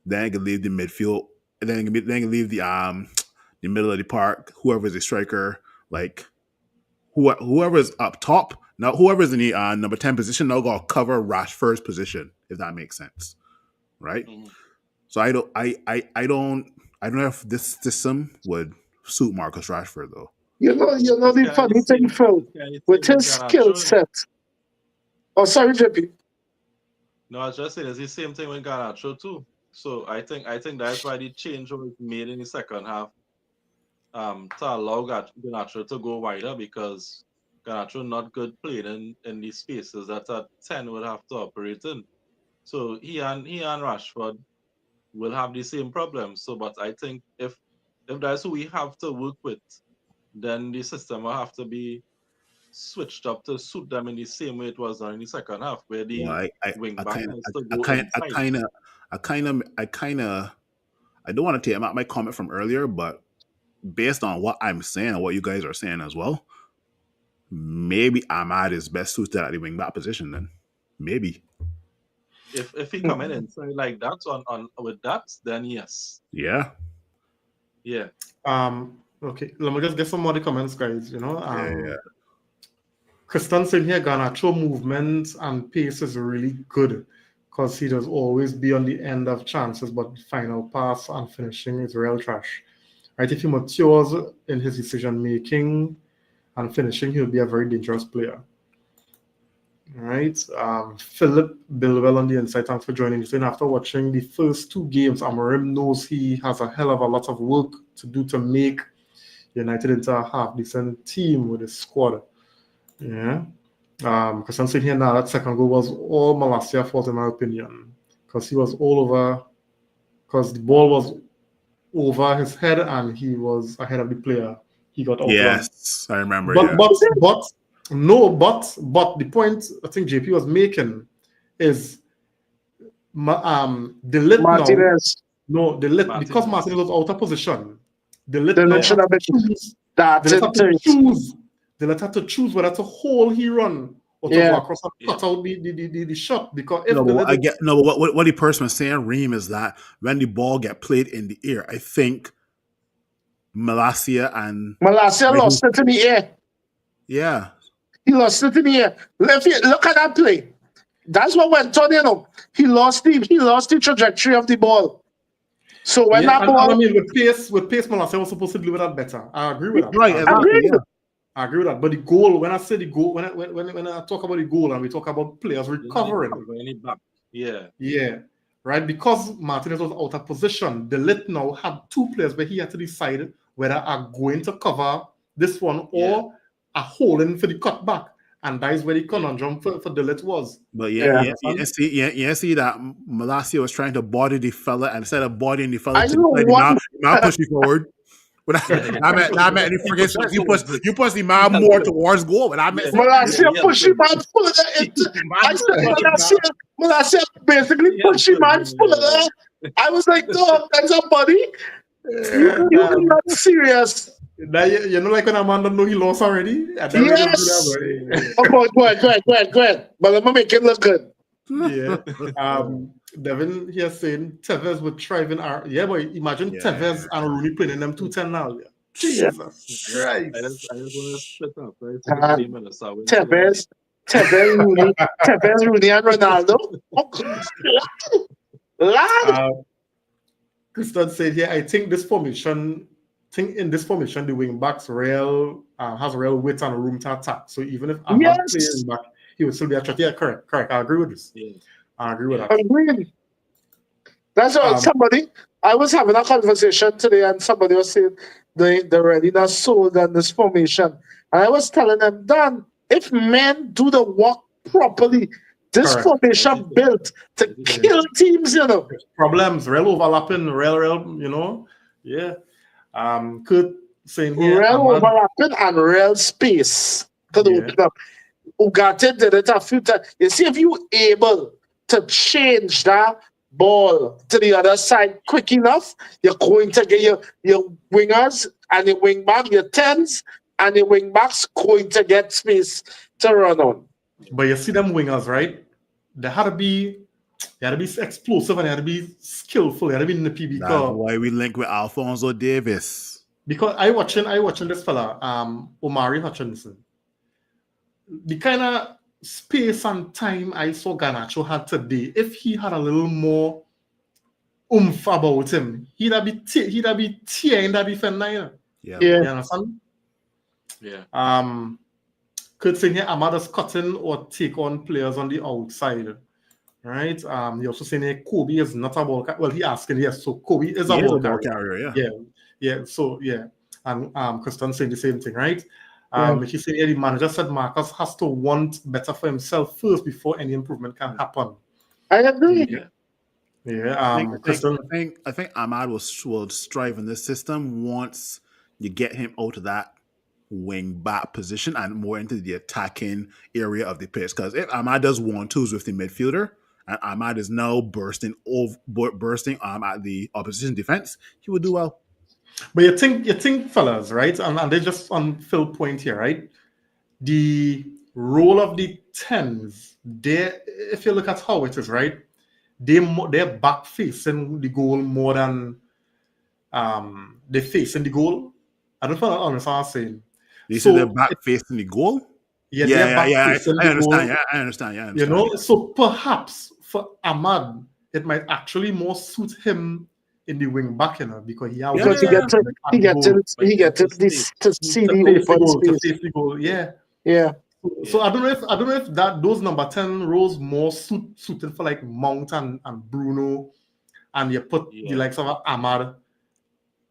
Then you can leave the midfield, and then you can leave the middle of the park, whoever is the striker, like whoever is up top. Now, whoever is in the number 10 position, they'll go cover Rashford's position, if that makes sense, right? Mhm. So I don't know if this system would suit Marcus Rashford though. You know the funny thing, Phil, with his skill set. Oh, sorry, JP. No, I was just saying it's the same thing with Garnacho too. So I think that's why the change was made in the second half, to allow Garnacho to go wider, because Garnacho not good playing in the spaces that a 10 would have to operate in. So he and Rashford will have the same problem. So, but I think if that's who we have to work with, then the system will have to be switched up to suit them in the same way it was done in the second half, where the wing back has to go inside. I don't want to take out my comment from earlier, but based on what I'm saying and what you guys are saying as well, maybe Ahmad is best suited at the wing back position then. Maybe. If he come in inside like that on with that, then yes. Yeah. Yeah. Okay, let me just get some more of the comments, guys. Yeah. Christian saying here, Garnacho movement and pace is really good, because he does always be on the end of chances, but the final pass and finishing is real trash. Right? If he matures in his decision making and finishing, he'll be a very dangerous player. Right? Philip Bilwell on the inside, thanks for joining us. And after watching the first two games, Amorim knows he has a hell of a lot of work to do to make United into a half-decent team with his squad. Yeah. Because I'm saying here now, that second goal was all Malacia's fault, in my opinion. Because he was all over, because the ball was over his head and he was ahead of the player. He got out. Yes, I remember. But the point I think JP was making is De Ligt Martinez. now. No, De Ligt, because Martinez was out of position. De Ligt Then now it should have been they let have to choose whether to hold he run or to go across and cut out the shot, because if what the person was saying, Reem, is that when the ball get played in the air, I think Malacia lost it in the air. Yeah. He lost it in the air. Look at that play. That's what went on, He lost the trajectory of the ball. So when that ball, I mean, with pace, Malacia was supposed to do that better. I agree with that. Right, exactly. I agree with that. But the goal, when I say the goal, when I talk about the goal and we talk about players recovering, yeah, right, because Martinez was out of position, De Ligt now had two players where he had to decide whether are going to cover this one or are holding for the cutback, and that is where the conundrum for De Ligt was. But you see that Malacia was trying to body the fella, and instead of bodying the fella, now push you forward. But I meant any forget you push the man more towards goal. But I meant Malacia push him out full of that. Malacia basically push him out full of that. I was like, dog, that's a buddy. You're not serious. Now, like when Amanda know he lost already? Yes. Go ahead. But let me make it look good. Yeah. Devin here saying Tevez would thrive in our. Yeah, but imagine Yeah. Tevez and Rooney playing in them 210 now. Yeah. Jesus Christ. I just want to spit up, right? Uh, The team in the South. So, Tevez, Rooney, and Ronaldo. Lad, Christian said, "Yeah, I think this formation, in this formation, the wing backs has real weight and room to attack. So even if Ahmad yes, plays back, he would still be a threat. Yeah, correct. I agree with this. yeah. I agree with that. agreed. That's what somebody. I was having a conversation today, and somebody was saying the readiness sold on this formation, and I was telling them, Dan, if men do the work properly, this Correct. formation built to kill teams, you know. Problems, real overlapping, real, yeah. Kurt saying here, Real Ahmad, overlapping and real space to open up. Ugarte did it a few times. You see, if you able to change that ball to the other side quick enough, you're going to get your wingers and your wing back, your tens and your wing backs going to get space to run on. But you see them wingers, right? They had to be explosive and they had to be skillful. They had to be nippy That's because why we link with Alfonso Davis. Because I watching this fella, Omari Hutchinson. The kind of space and time I saw Garnacho had today, if he had a little more oomph about him, he'd be tearing that defender. Yeah. You understand? Yeah. Could say here Amada's cutting or take on players on the outside. Right? He also saying here Kobe is not a ball carrier. Well, he asking, yes, so Kobe is a ball carrier. Yeah. So yeah. And Christian saying the same thing, right? He said the manager said Marcus has to want better for himself first before any improvement can happen. I agree. Yeah. I think Ahmad will strive in this system once you get him out of that wing back position and more into the attacking area of the pitch. Because if Ahmad does 1-2s with the midfielder and Ahmad is now bursting at the opposition defense, he will do well. But you think, fellas, right? And they just on Phil point here, right? The role of the tens, if you look at how it is, right? They're back facing the goal more than they're facing the goal. I don't know if I understand what I'm saying. You say they're back facing the goal? I understand. You know, so perhaps for Ahmad, it might actually more suit him in the wing back, you know, because he get to see the open space. The goal. Yeah. So I don't know if those number 10 roles more suited for like Mount and Bruno, and you put the likes of Ahmad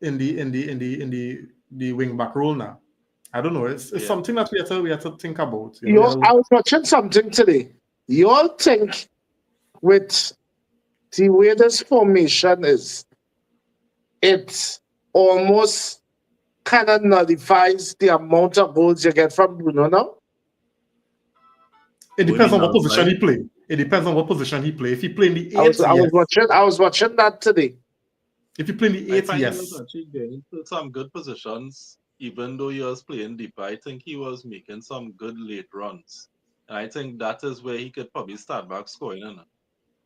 in the wing back role now. I don't know. It's something that we have to think about. I was watching something today. You all think with the way this formation is, it almost kind of nullifies the amount of goals you get from Bruno now? It depends on what position he play. If he play in the 8, I was watching that today. If you play in the 8, I yes. He was actually getting to some good positions, even though he was playing deep. I think he was making some good late runs. And I think that is where he could probably start back scoring.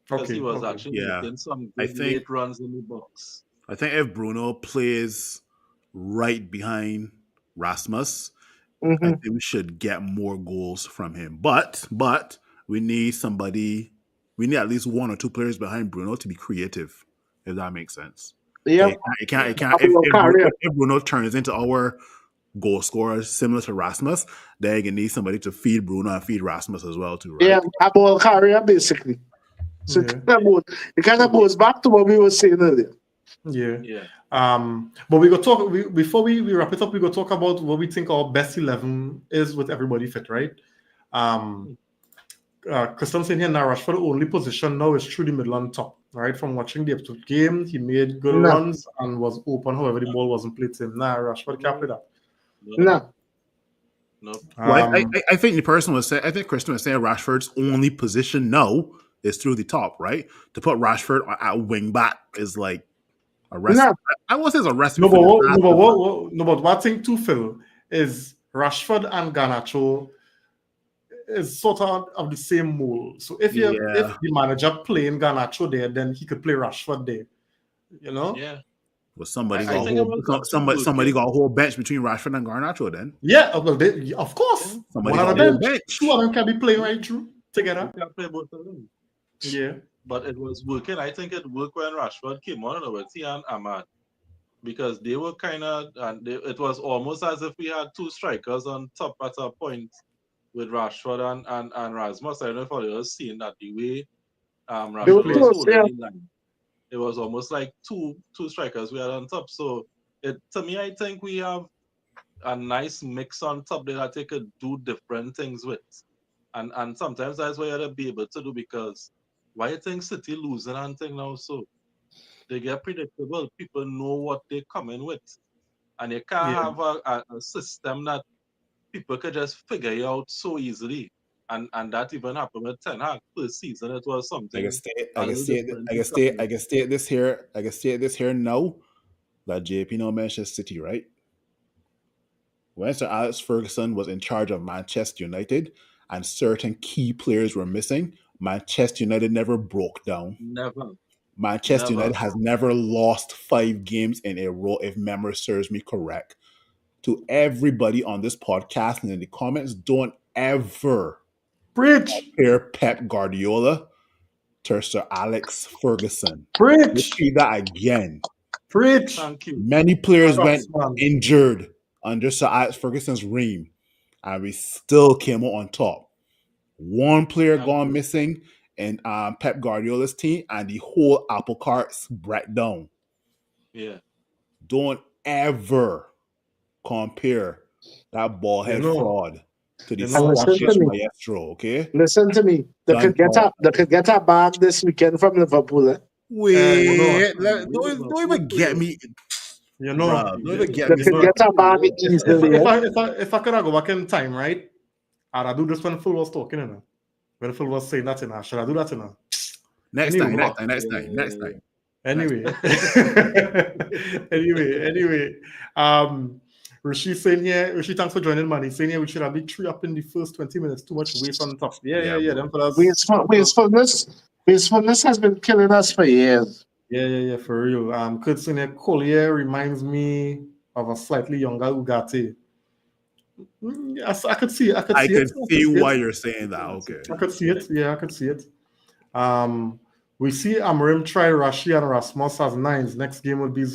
Because he was actually making some good late runs in the box. I think if Bruno plays right behind Rasmus, I think we should get more goals from him. But we need at least 1 or 2 players behind Bruno to be creative, if that makes sense. Yeah. It can't. If Bruno turns into our goal scorer similar to Rasmus, then you need somebody to feed Bruno and feed Rasmus as well too, right? Yeah, a ball carrier basically. So it kind of goes back to what we were saying earlier. Yeah. But we go talk before we wrap it up. We go talk about what we think our best 11 is with everybody fit, right? Christian saying here now, Rashford only position now is through the middle and top, right? From watching the episode game, he made good runs and was open. However, the ball wasn't played to him. Rashford can't play that. No. Well, I think the person was saying. I think Christian was saying Rashford's only position now is through the top, right? To put Rashford at wing back is like a recipe. I won't say it's a recipe. But one thing to Phil is Rashford and Garnacho. is sort of the same mold. So if the manager playing Garnacho there, then he could play Rashford there. You know? Yeah. Well, somebody I got think it was actually somebody working. got a whole bench between Rashford and Garnacho then. Yeah, well, of course. Somebody One on got the a whole bench. bench. Two of them can be playing right through together. You can play both of them. Yeah. But it was working. I think it worked when Rashford came on with and Ahmad. Because they were kind of, and it was almost as if we had two strikers on top at a point with Rashford and Rasmus. I don't know if you have seen that the way They were Rashford was close, yeah. holding the line. It was almost like two strikers we had on top. So to me, I think we have a nice mix on top there that they could do different things with. And sometimes that's what you have to be able to do, because why you think City losing and thing now so? They get predictable. People know what they're coming with. And you can't have a system that people could just figure you out so easily. And that even happened with Ten Hag first season. It was something. I can state this here now that JP now Manchester City, right? When Sir Alex Ferguson was in charge of Manchester United and certain key players were missing, Manchester United never broke down. Never. Manchester United has never lost 5 games in a row, if memory serves me correct. To everybody on this podcast and in the comments, don't ever compare Pep Guardiola to Sir Alex Ferguson. Repeat that again. Thank you. Many players went injured under Sir Alex Ferguson's reign, and we still came out on top. One player gone missing in Pep Guardiola's team, and the whole apple cart's brought down. Yeah. Don't ever compare that ballhead fraud to the Scottish maestro, okay? Listen to me. They could get a bag this weekend from Liverpool. Eh? Wait, don't even get me. You know, don't even get they me. could get a bag easily. If I could go back in time, right? I'd do this when Phil was talking, you know. When Phil was saying that, you know, should I do that, you know? Next time. Anyway. anyway. Rishi saying here, Rishi, thanks for joining, man. He's saying here we should have been 3 up in the first 20 minutes. Too much waste on top. Yeah. Them fellas. Wastefulness has been killing us for years. Yeah, for real. Kurt saying here, Collier reminds me of a slightly younger Ugarte. Yes, I could see why you're saying that. Okay. I could see it. Yeah, I could see it. We see Amorim try Rashi and Rasmus as 9s. Next game will be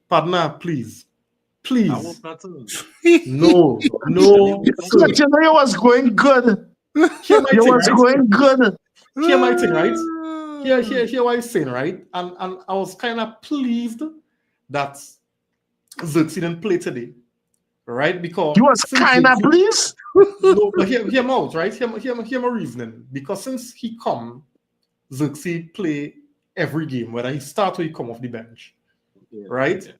partner, please. I hope not. No. But you know it was going good. Hear my thing, right? Hear what he's saying, right? And I was kind of pleased that Xerxes didn't play today. Right, because you was kind of pleased. No, but hear him out, right? Hear my reasoning. Because since he come, Xerxes play every game, whether he start or he come off the bench, right? Yeah.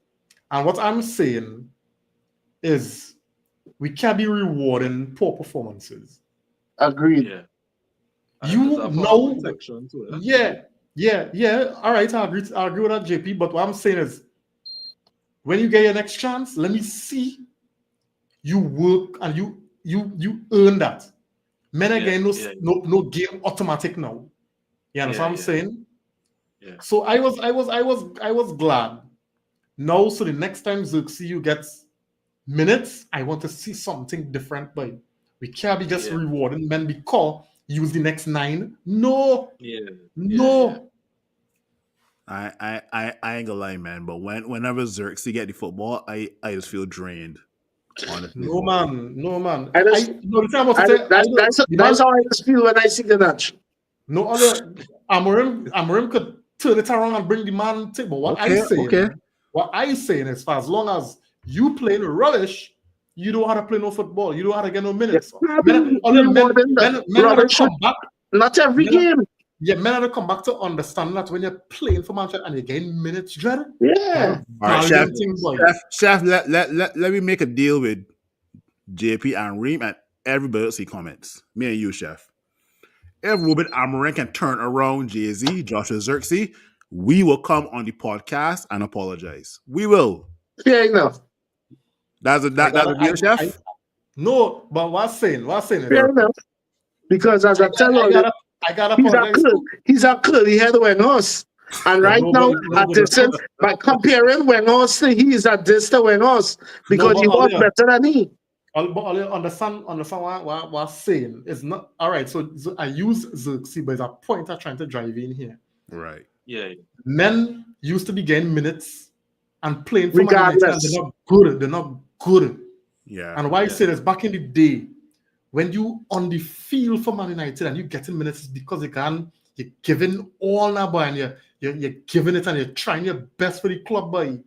And what I'm saying is, we can't be rewarding poor performances. Agreed. Yeah. You know. Yeah. All right, I agree with that, JP. But what I'm saying is, when you get your next chance, let me see. You work and you earn that. Men again, no game automatic now. You understand what I'm saying? Yeah. So I was glad. Now, so the next time Xerxes you get minutes, I want to see something different. But we can't be just rewarding men because use the next 9. No. No. I ain't gonna lie, man. But whenever Xerxes get the football, I just feel drained. Honestly. No man. That's how I just feel when I see the match. No other Amorim could turn it around and bring the man to. But what I saying is, for as long as you playing rubbish, you don't know how to play no football. You don't know how to get no minutes. Men come back. Not every game. Yeah, men have to come back to understand that when you're playing for Manchester and you're getting minutes, Dread. Yeah. All right, Chef, let me make a deal with JP and Reem and everybody else he comments. Me and you, Chef. If Ruben Amorim can turn around Jay-Z, Joshua Xerxes, we will come on the podcast and apologize. We will. Yeah, enough. That's a deal, Chef? No, but what's saying is, fair enough. Because as I tell you, I gotta apologize. He's a curly head Weghorst. And right now, by comparing Weghorst to he is a distant Weghorst because he was better than he. But understand what I'm saying. It's not all right. So I use Xerxes, but it's a point I'm trying to drive in here. Right. Yeah. Men used to be getting minutes and playing for Man United, and they're not good. They're not good. Yeah. And why I say this, back in the day, when you on the field for Man United and you getting minutes, it's because you're giving all now, boy, and you're giving it and you're trying your best for the club, boy.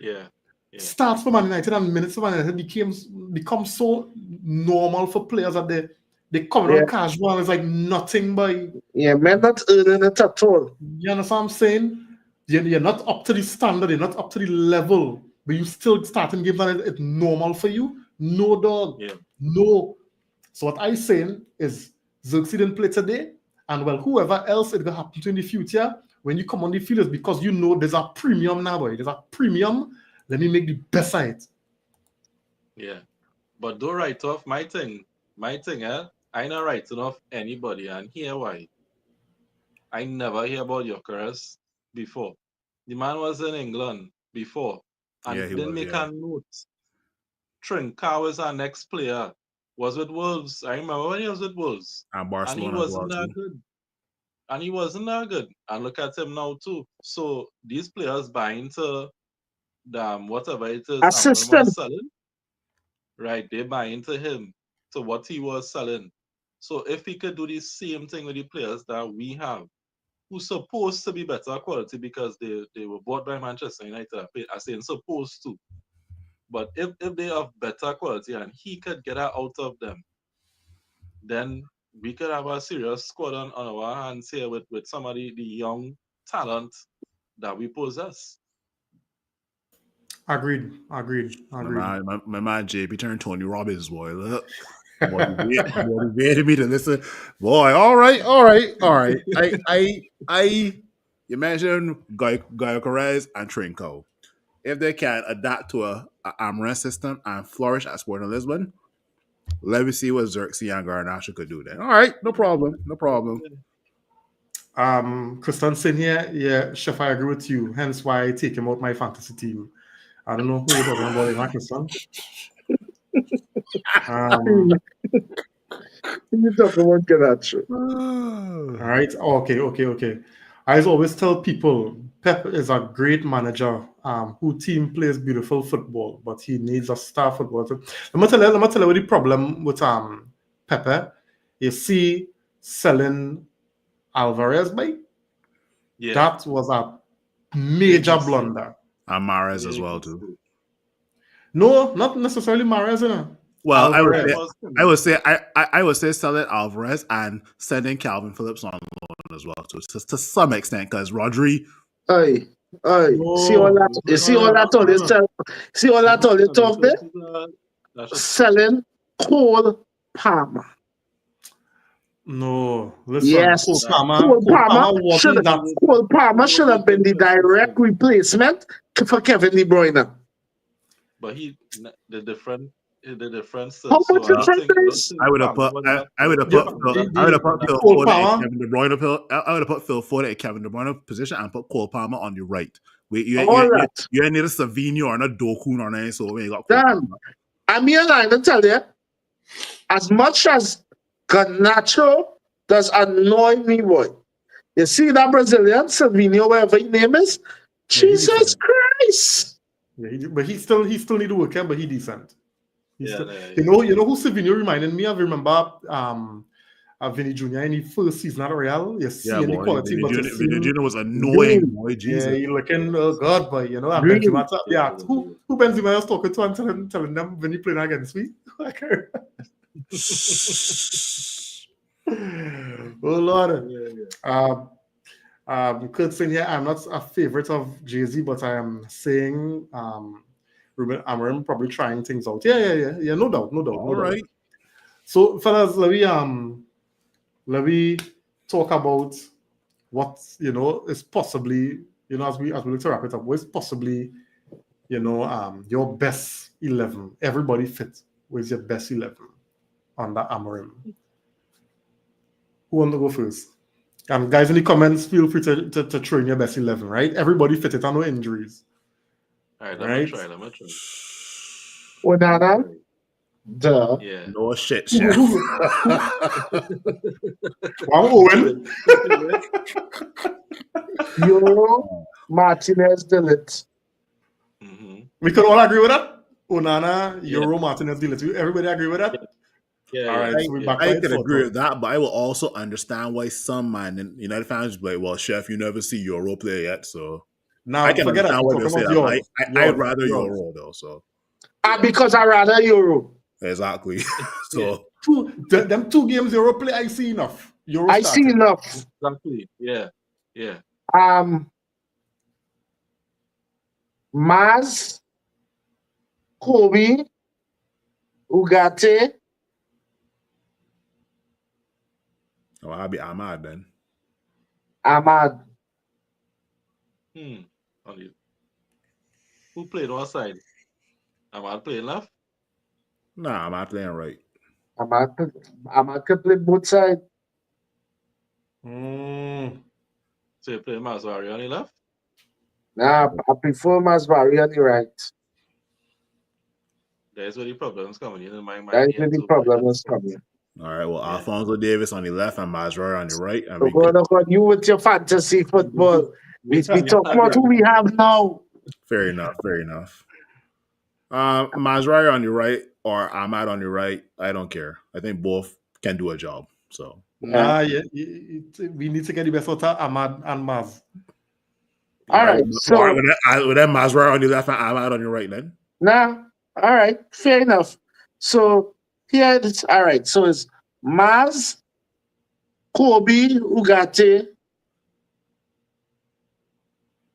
Yeah. Starts for Man United and minutes for Man United become so normal for players that they come on casual and it's like nothing, boy. Yeah, men not earning it at all. You understand what I'm saying? You're not up to the standard, you're not up to the level, but you still starting games and it's normal for you? No, dog. Yeah. No. So what I'm saying is Xerxes didn't play today, and well, whoever else it's going to happen to in the future, when you come on the field, it's because you know there's a premium now, boy. There's a premium. Let me make the best of it. Yeah. But don't write off my thing. I not writing off anybody, and here why. I never hear about Gyökeres before. The man was in England before, and didn't make a note. Trincao was our next player. Was with Wolves. I remember when he was with Wolves. And Barcelona. And he wasn't that good. And look at him now too. So these players buying to whatever it is assistant selling. Right, they buy into him to what he was selling. So if he could do the same thing with the players that we have, who's supposed to be better quality because they were bought by Manchester United, I saying supposed to. But if they have better quality and he could get out of them, then we could have a serious squad on our hands here with some of the young talent that we possess. Agreed. My man JP turned Tony Robbins, boy. Look. Motivated me to listen. Boy, all right. You mentioned Gyökeres and Trinco. If they can adapt to a Amarin system and flourish at Sporting Lisbon, let me see what Xerxes and Garnacho could do then. All right, no problem. Christian here, yeah, Chef, I agree with you. Hence why I take him out my fantasy team. I don't know who you're talking about, right, Christian? You talk about Garnacho. All right. Okay. I always tell people Pep is a great manager who team plays beautiful football, but he needs a star football. Let me tell you what the problem with Pepe. You see selling Alvarez, by that was a major blunder. And Mahrez as well too. No, not necessarily Mahrez, you know. Well, I would say selling Alvarez and sending Calvin Phillips on loan as well too, to some extent, because Rodri. See all that you talk there? Selling Cole Palmer. No, listen. Yes, Cole Palmer should have been the direct replacement for Kevin De Bruyne. But the difference. How much difference? I would have put Phil Foden at Kevin De Bruyne position and put Cole Palmer on the right. You ain't need a Savinho or a Doku or anything, so we ain't got Cole Palmer. I'm here to tell you, as much as Garnacho does annoy me, boy. You see that Brazilian Savinho, whatever his name is? Jesus Christ! Yeah, but he still need to work out, but he decent. You know who Savinho reminded me of? Remember Vinny Jr. in the first season at Real? You see the quality, but Vinny Jr. was annoying, boy. Jesus. Yeah, he looking, oh God, boy. You know, and Benzema, who Benzema was talking to and telling them when he playing against me? Oh Lord. Kurt saying here, I'm not a favorite of Jay-Z, but I am saying Ruben Amorim probably trying things out. Yeah, no doubt. All right. So fellas, let me talk about what is possibly, as we look to wrap it up, what is possibly, your best 11. Everybody fit. Where's your best 11 under Amorim? Who want to go first? Guys in the comments, feel free to throw in your best 11, right? Everybody fit it on no injuries. All right, Right? let me try. Onana, duh. Yeah. No shit, chef. I'm Owen. Euro, Martinez, Glimt. Mm-hmm. We could all agree with that? Onana, Yeah. Euro, Martinez, Glimt. Everybody agree with that? Yeah. All right, yeah, so we yeah. back I right can foot agree on. with that, but I will also understand why some man in United fans be like, well, chef, you never see Euro play yet, so Now, I can forget that. understand why We're they talking say about that, but yours. I'd rather Yours. Euro though, so Because I rather Euro. exactly. So Them 2 games Euro play, I see enough. Euro I see started. enough. Exactly. Yeah. Yeah. Maz, Kobe, Ugarte, oh, I'll be Ahmad then. Ahmad. Only. Who played one side? Ahmad playing left? Nah, I'm not playing right. Ahmad can play both sides. So you play Mazwari on the left? Nah, I prefer Masvari on the right. There's where the problems coming in my mind. That is where the problem is coming. All right, well, Yeah. Alfonso Davis on the left and Mazrar on the right. And So we go good. on, you with your fantasy football. We talk about who we have now. Fair enough, fair enough. Mazrar on the right or Ahmad on the right, I don't care. I think both can do a job. So Nah, we need to get the best out of Ahmad and Maz. All right, so with that Mazrar on the left and Ahmad on the right, then. nah, all right, fair enough. So here it's all right. So it's Maz, Kobe, Ugarte.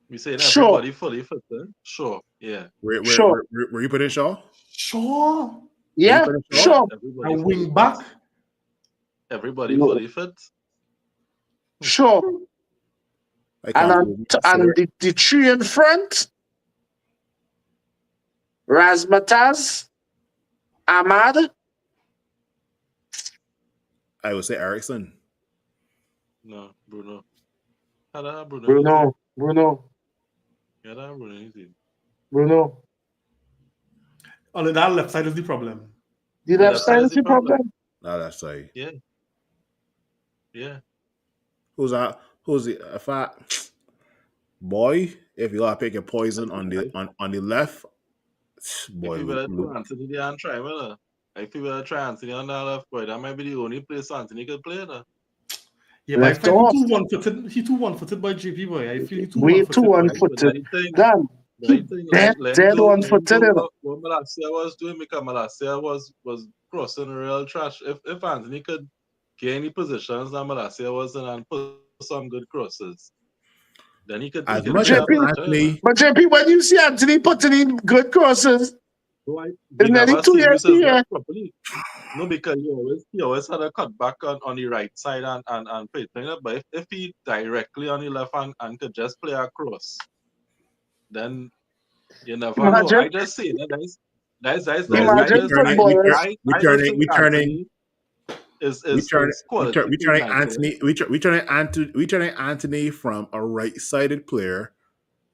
We saying Sure. everybody fully fit, then? Sure. Yeah. Where you put in Shaw? Sure. Yeah, sure. A wing back. Everybody fully fit. Sure. And the three in front, Razmataz, Ahmad. I would say Ericsson. No, Bruno. Bruno. Bruno. Yeah, that Bruno easy. Bruno. Only that left side is the problem. The left side is the problem. No, left side. Yeah. Yeah. Who's that? Who's the if I boy? If you gotta pick a poison on the left, boy. If you better do Anthony there and try, well, if you better try Anthony on that left, boy, that might be the only place Anthony could play there. Yeah, but I find he too one-footed. He too one-footed by JP boy. I feel he too way one-footed. too one-footed. Damn. Dead one-footed. What Malacia was doing, because Malacia was crossing real trash. If Anthony could get any positions that Malacia was in and put some good crosses, then he could. As he much could as Anthony, but JP, when you see Anthony putting in good crosses, isn't that 2 years here? No, because he always had a cut back on the right side and play thing up. But if he directly on the left hand and could just play across, then you never know. I just say that's Imagine footballers. We turning Anthony from a right-sided player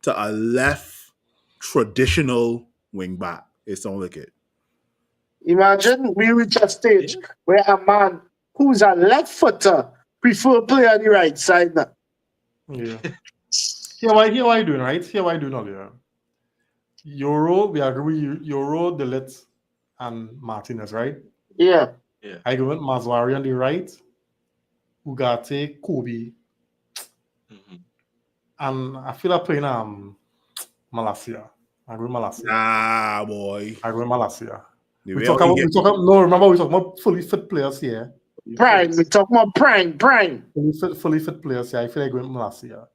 to a left traditional wing back. It's don't look it. Imagine we reach a stage where a man who's a left footer prefer play on the right side now. Yeah. Here what you doing, right? Here what you doing earlier. Euro, we agree Euro, Delit, and Martinez, right? Yeah. I go with Mazwari on the right, Ugarte, Kobe. And I feel like playing Malacia. I agree with Malacia. Ah, boy. I agree with Malacia. We talk about fully fit players here. Prime. We talk about prime. Fully fit players here. I feel like going with Malacia.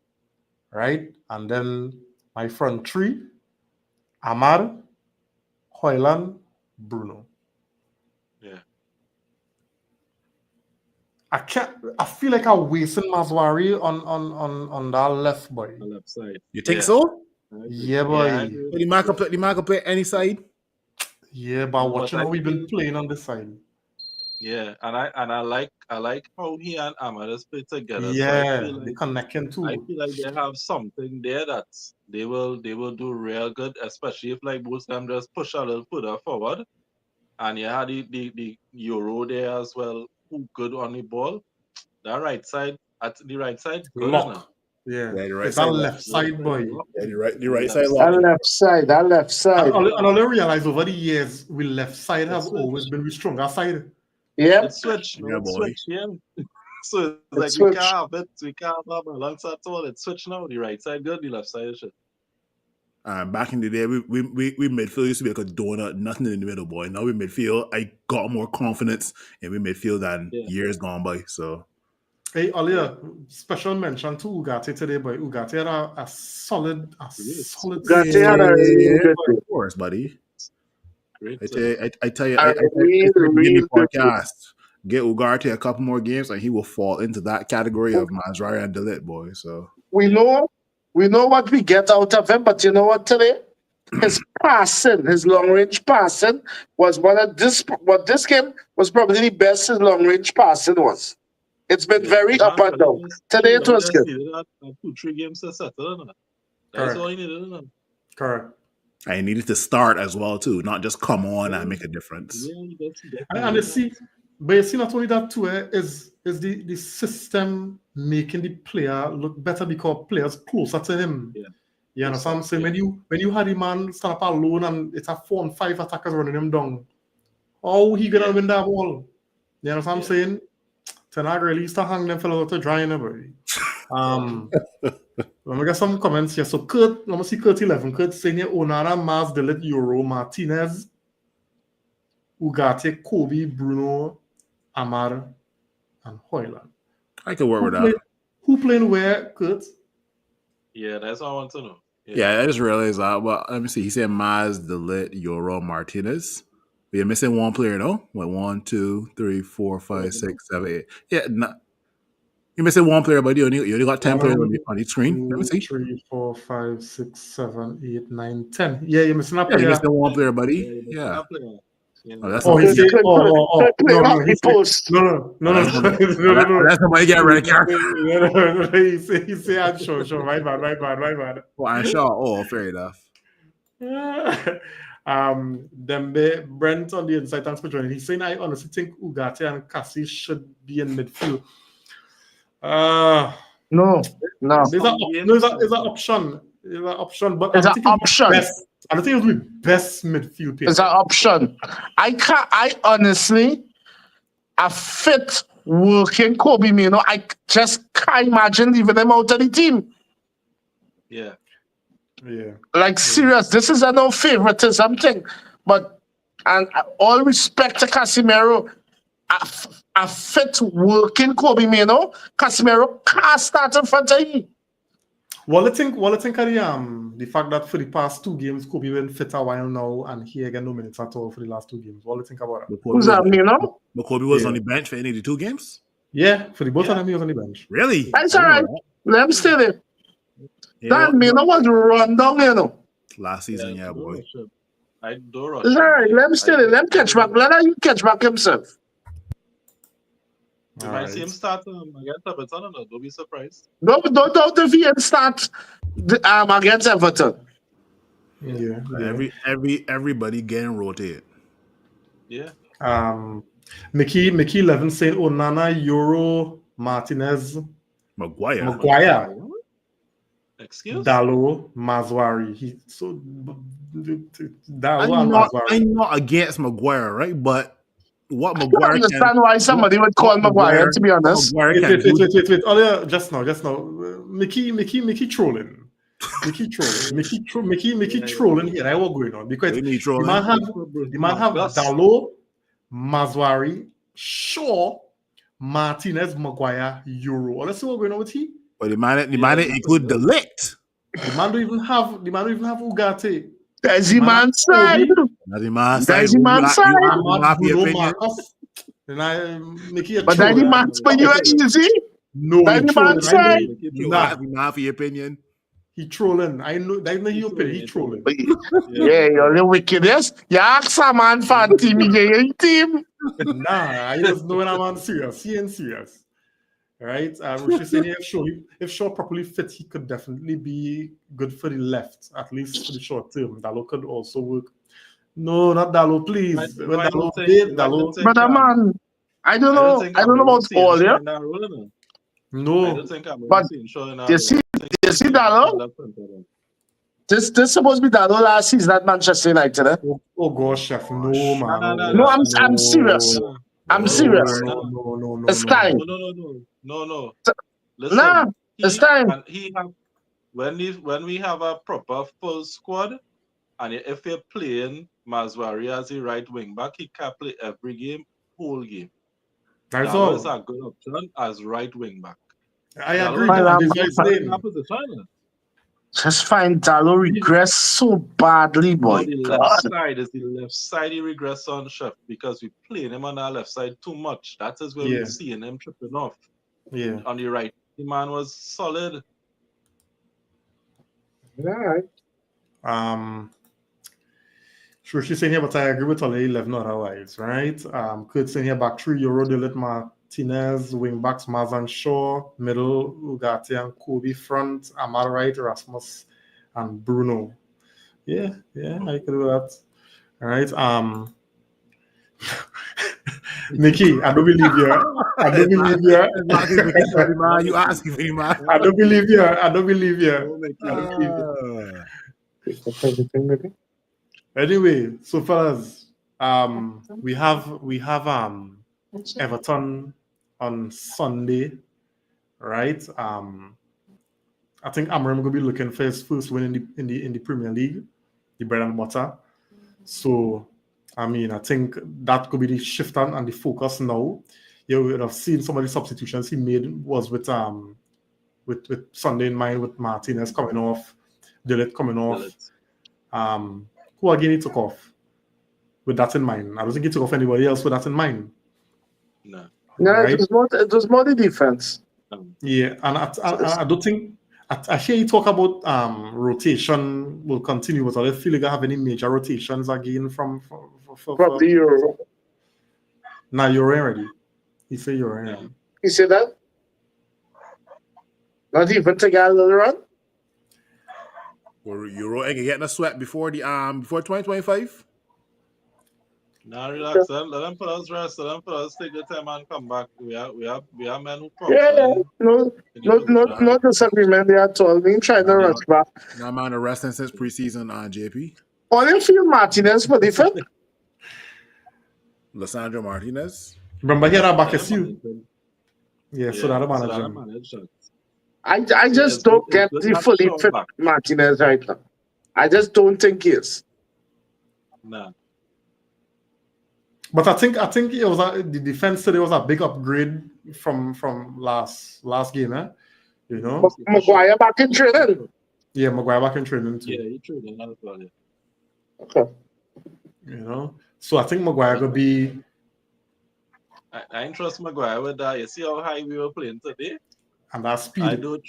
Right? And then my front three, Amar, Hoyland, Bruno. Yeah. I feel like I'm wasting Mazwari on that left boy. On left side. You think so? Yeah, boy. But the market play any side? Yeah, but watching how we've been playing on this side. Yeah, and I like how he and Amadeus play together. So Yeah, they connecting I too. feel like they have something there that they will do real good, especially if like both of them just push a little further forward. And you had the Euro there as well, who good on the ball. That right side at the right side, good enough. Lock. Yeah. Yeah, the right It's side that lock. left side, boy. Yeah, the right side That lock. left side, that left side. And I realize over the years, we left side have Switch. always been the stronger side. Yep. It's switch, Yeah, it's boy. switch, yeah. So it's like switch. we can't have it, we can't have balance at all. It's switch now. The right side good, the left side is shit. Back in the day, we midfield used to be like a donut, nothing in the middle, boy. Now we midfield, I got more confidence in we midfield than years gone by. So, Hey, Olia, special mention to Ugarte today, boy. Ugarte had a solid. Ugarte had a really good game. of course, buddy. Great. I tell you, A I real good podcast. Get Ugarte a couple more games, and he will fall into that category of Mazrari and Delit, boy. So We know what we get out of him, but you know what today? His passing, his long range passing was this game was probably the best his long range passing was. It's been very up and down. Today it was good. 2-3 games to settle. That's all you needed. Correct. I needed to start as well too, not just come on and make a difference. And you see, but you see, not only that too, is the system making the player look better because players closer to him. Yeah. You understand what I'm saying? When you had a man stand up alone and it's a 4 and 5 attackers running him down, how he gonna win that ball? You understand what I'm saying? Tenag really used to hang them fellow to dry in everybody. Let me get some comments here. So Kurt, let me see Kurt 11. Kurt saying here, Onana, Maz, Delit, Euro, Martinez, Ugarte, Kobe, Bruno, Amar, and Hoyland. I can work with that. Who playing where, Kurt? Yeah, that's all I want to know. Yeah, I just realized that. Well, let me see. He said Maz, Delit, Euro, Martinez. We're missing one player, though. What, 1, 2, 3, 4, 5, 6, 7, 8. Yeah, you're missing one player, but you only got 10 players on each screen. Let me see. 3, 4, 5, 6, 7, 8, 9, 10. Yeah, you're missing a Yeah, player. you're missing one player, buddy. Yeah. Oh, that's no. That's somebody get red card. He say, I'm sure. My bad. Oh, I'm sure. Oh, fair enough. Dembe Brent on the inside. Thanks for joining. He's saying, I honestly think Ugarte and Cassie should be in midfield. No. There's an option. But it's an option. I don't think it would be best midfield player. It's an option. I honestly, a fit working Kobe Mino, I just can't imagine leaving him out of the team. Yeah. Like serious, this is a no favoritism thing. But and all respect to Casemiro, a fit working Kobe Mino, Casemiro can't start in front of him. What I think of the fact that for the past 2 games, Kobe been fit a while now, and he again no minutes at all for the last 2 games. What do you think about that? Who's that, Mino? But Kobe was on the bench for any of the 2 games? Yeah, for the both of them, he was on the bench. Really? That's all right. Let him stay there. That Mino was run down, last season, yeah, boy. I do rush. It's all right. Let him stay there. Let him catch back. Let him catch back himself. You might see him start against Everton, don't be surprised. Don't doubt if he start against Everton. Yeah. Everybody getting rotated. Yeah. Mickey 11 saying Onana, Euro, Martinez, Maguire. Excuse? Dallo, Mazwari. I'm not against Maguire, right? But what I don't Maguire understand why somebody would call Maguire, to be honest. Wait. Oh, yeah, just now. Mickey trolling. Mickey trolling here. I won't going on because the man have Dallo, Mazwari, Shaw, Martinez, Maguire, Euro. Let's see what's going on with he. But the man include Delit. The man don't even have Ugarte. That's the man's side. That's the man's side. But that's the man's for you easy. No, that's the man's side. Nah, for your opinion. He trolling. I know that's not your opinion. He trolling. Yeah, you're the wickedest. You ask a man for a team, you get a team. Nah, I just know when I'm on serious. He ain't serious. Right? We're just saying if Shaw properly fit, he could definitely be good for the left, at least for the short term. Dalo could also work. No, not Dalo, please. When Dalo did, Dalo. Brother man, I don't I don't know. think I don't know I'm about seeing all, Shaw yeah. in that role. No. I No. don't think I'm But seeing Shaw in that you role. see, I think you he's see playing Dalo? in left center. This supposed to be Dalo last season at Manchester United. Eh? Oh gosh, chef. No, Gosh. man. No, no, Oh, No, no, gosh. I'm serious. no, I'm No, serious. no, no, no, no, It's no, time. no. Nah, Listen, it's time. when we have a proper full squad, and if you're playing Maswari as a right wing back, he can play every game, whole game. That's Dalo is all. a good option as right wing back. I agree. Fine, And I'm this is his in name. that position. Just find Dalo regress so badly, boy. No, the left side is the left side he regress on, chef, because we playing him on our left side too much. That is where Yeah. we're seeing him tripping off. Yeah. On the right, the man was solid. All right. Sure, she's saying here, but I agree with all 11 otherwise, right? Kurt saying here back 3 Euro, Delit Martinez, wing backs Mazan Shaw, middle Ugarte and Kobe, front Amal right, Rasmus and Bruno. Yeah, I could do that. All right. Nikki, I don't believe you. I don't believe you. You asking for him, man. I don't believe you. I don't believe you. I don't believe you. Anyway, so fellas, we have Everton on Sunday, right? I think Amorim gonna be looking for his first win in the Premier League, the bread and butter. So, I mean, I think that could be the shift and the focus now. You would have seen some of the substitutions he made was with Sunday in mind, with Martinez coming off, Delit coming off. Who again he took off with that in mind? I don't think he took off anybody else with that in mind. No. Right? It was more the defense. Yeah, and I don't think I hear you talk about rotation will continue, but I don't feel like I have any major rotations again from the Euro. Nah, you're already. He said you're already. Yeah. You see that? Not even to get a little run. Or Euro ain't getting a sweat before 2025. Now relax, let them put us rest, let them put us take the time and come back. We have men who function. No disagreement there at all. We trying to rush back. No man resting since preseason on JP. All you feel Martinez for the fifth? Lissandro Martinez. Remember he had a back SU. Yeah, so that manager. I just don't get the fully fit Martinez right now. I just don't think he is. Nah. But I think it was the defense today was a big upgrade from last game, eh? You know, Maguire back in training. Yeah, Maguire back in training too. Yeah, he training as well. Yeah. Okay. You know, so I think Maguire could be. I ain't trust Maguire with that. You see how high we were playing today, and that speed. I don't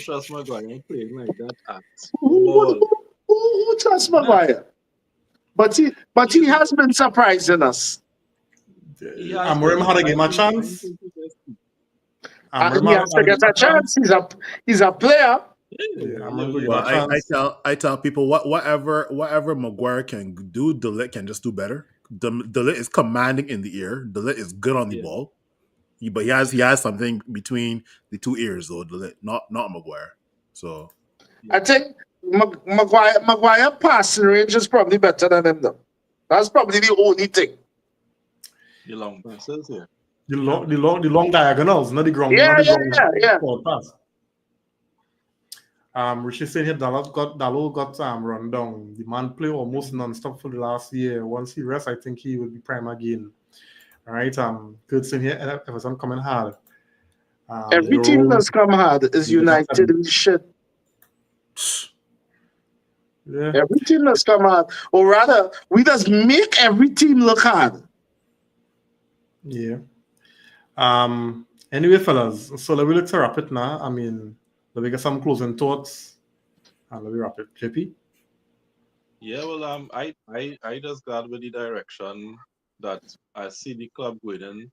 trust Maguire playing like that at all. Who trusts Maguire? But he has been surprising us. Amorim had to give him a chance. He has to get a chance. He's a player. I tell people whatever Maguire can do, Delit can just do better. Delit is commanding in the ear. Delit is good on the ball. But he has something between the two ears though, Delit, not Maguire. So I think Maguire passing range is probably better than him though. That's probably the only thing. The long passes, yeah. The long diagonals, not the ground. Yeah. Pass. Richie said here Dalo got run down. The man played almost non-stop for the last year. Once he rests, I think he will be prime again. All right. Good saying here, Everton coming hard. Every team that's come hard is United in shit. Yeah. Every team that's come hard. Or rather, we just make every team look hard. Yeah. Anyway, fellas, so let me look to wrap it now. I mean, let me get some closing thoughts and let me wrap it. JP? Yeah, well, I just got with the direction that I see the club winning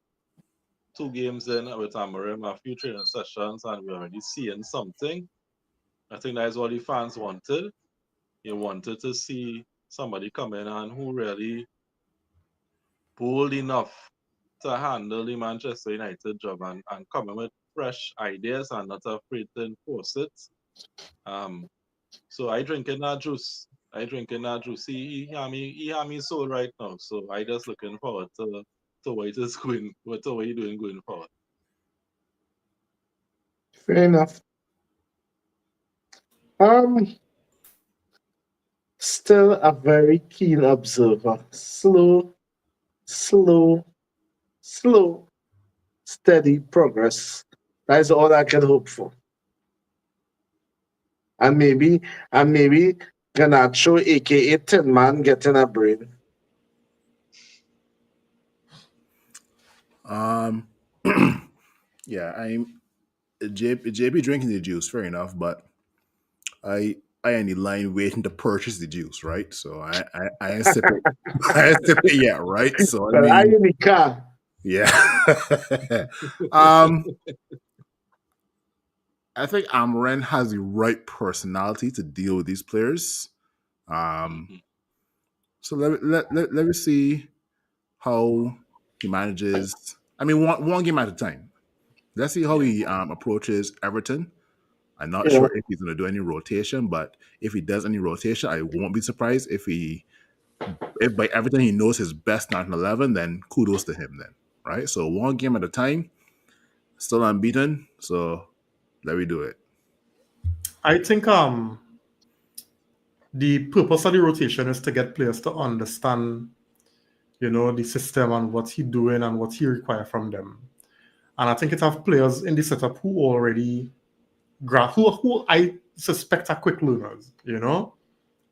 2 games in with Amorim, a few training sessions, and we're already seeing something. I think that is what the fans wanted. They wanted to see somebody come in and who really bold enough to handle the Manchester United job and come in with fresh ideas and not afraid to enforce it. So I drinking that juice. He have me soul right now. So I just looking forward to what it is going, what you doing going forward. Fair enough. Still a very keen observer. Slow, slow, steady progress. That is all I can hope for. And maybe Ganacho, aka Tin Man, getting a brain. Yeah, I'm JP drinking the juice, fair enough, but I am in line waiting to purchase the juice, right? So I ain't sipping I ain't sipping yet, right? So I But I mean, in the car. yeah. I think Amaran has the right personality to deal with these players. So let me see how he manages. I mean, one game at a time. Let's see how he approaches Everton. I'm not Yeah. sure if he's going to do any rotation, but if he does any rotation, I won't be surprised if by everything he knows his best starting 11, then kudos to him then, right? So one game at a time, still unbeaten. So let me do it. I think the purpose of the rotation is to get players to understand, the system and what he's doing and what he requires from them. And I think it have players in the setup who already who I suspect are quick learners,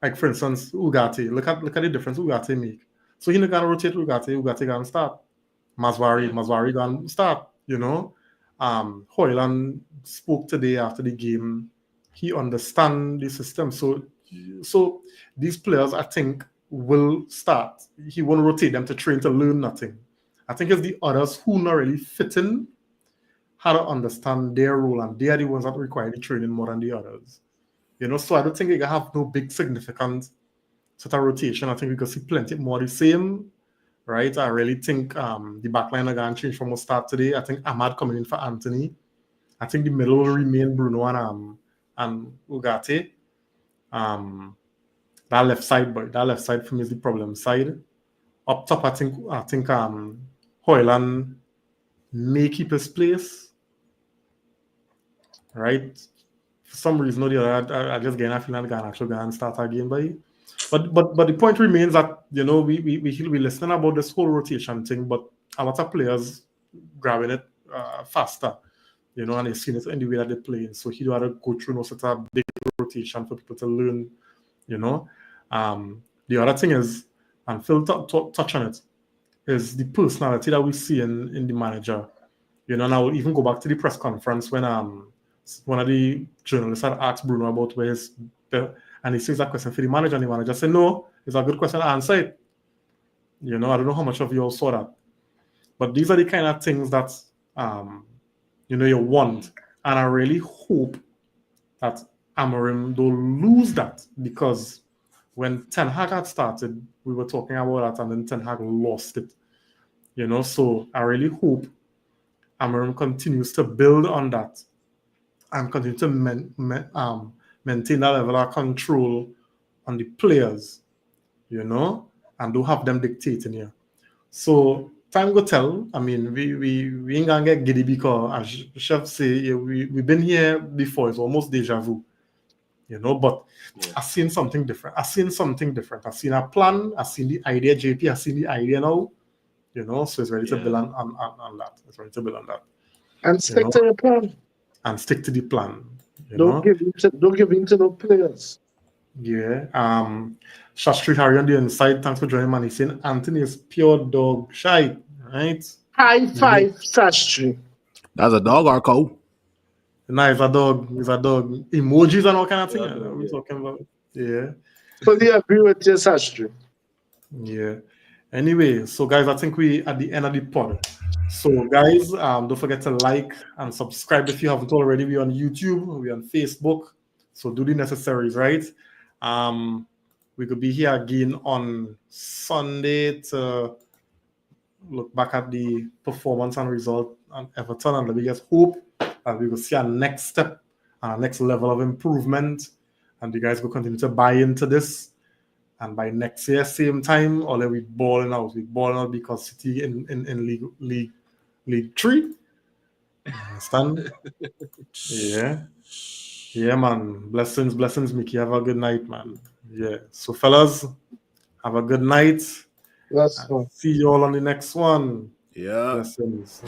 Like for instance, Ugarte. Look at the difference Ugarte make. So he not gonna rotate Ugarte gonna start. Maswari gonna start, Hoyland spoke today after the game. He understand the system. So these players I think will start. He won't rotate them to train to learn nothing. I think it's the others who not really fit in how to understand their role, and they are the ones that require the training more than the others. So I don't think we can have no big significant sort of rotation. I think we can see plenty more the same, right? I really think the backline are going to change from what start today. I think Ahmad coming in for Anthony. I think the middle will remain Bruno and Ugarte. That left side for me is the problem side. Up top, I think Hoyland may keep his place, right? For some reason or the other, I just get a feeling that actually going to start our game by. But the point remains that we listening about this whole rotation thing, but a lot of players grabbing it faster, and they've seen it in the way that they play. So he had to go through no sort of big rotation for people to learn, The other thing is, and Phil touch on it, is the personality that we see in the manager. And I will even go back to the press conference when one of the journalists had asked Bruno about where his and he says that question for the manager, and the manager said, no, it's a good question to answer it. I don't know how much of you all saw that. But these are the kind of things that, you want. And I really hope that Amorim don't lose that, because when Ten Hag had started, we were talking about that, and then Ten Hag lost it. So I really hope Amorim continues to build on that and continue to maintain that level of control on the players, and don't have them dictating here. So time will tell. I mean, we ain't gonna get giddy because, as Chef say, we've been here before. It's almost deja vu, But I've seen something different. I've seen a plan. I've seen the idea. JP, I've seen the idea now. So it's ready to build on that. It's ready to build on that. And stick to your plan. And stick to the plan. Don't give in to no players. Yeah. Shastri Harry on the inside. Thanks for joining, man. He's saying Anthony is pure dog shite, right? High five, Shastri. That's a dog or cow? No, it's a dog. Emojis and all kind of thing. We're talking about. Yeah. Fully agree with you, Shastri. Yeah. Anyway, so guys, I think we at the end of the pod. So guys, don't forget to like and subscribe if you haven't already. We're on YouTube, we're on Facebook. So do the necessaries, right? We could be here again on Sunday to look back at the performance and result on Everton, and we just hope that we will see our next step and our next level of improvement, and you guys will continue to buy into this. And by next year, same time, or we balling out. We balling out because City in League 3. You understand? Yeah, man. Blessings, Mickey. Have a good night, man. Yeah. So, fellas, have a good night. Yes, man. See you all on the next one. Yeah. Blessings.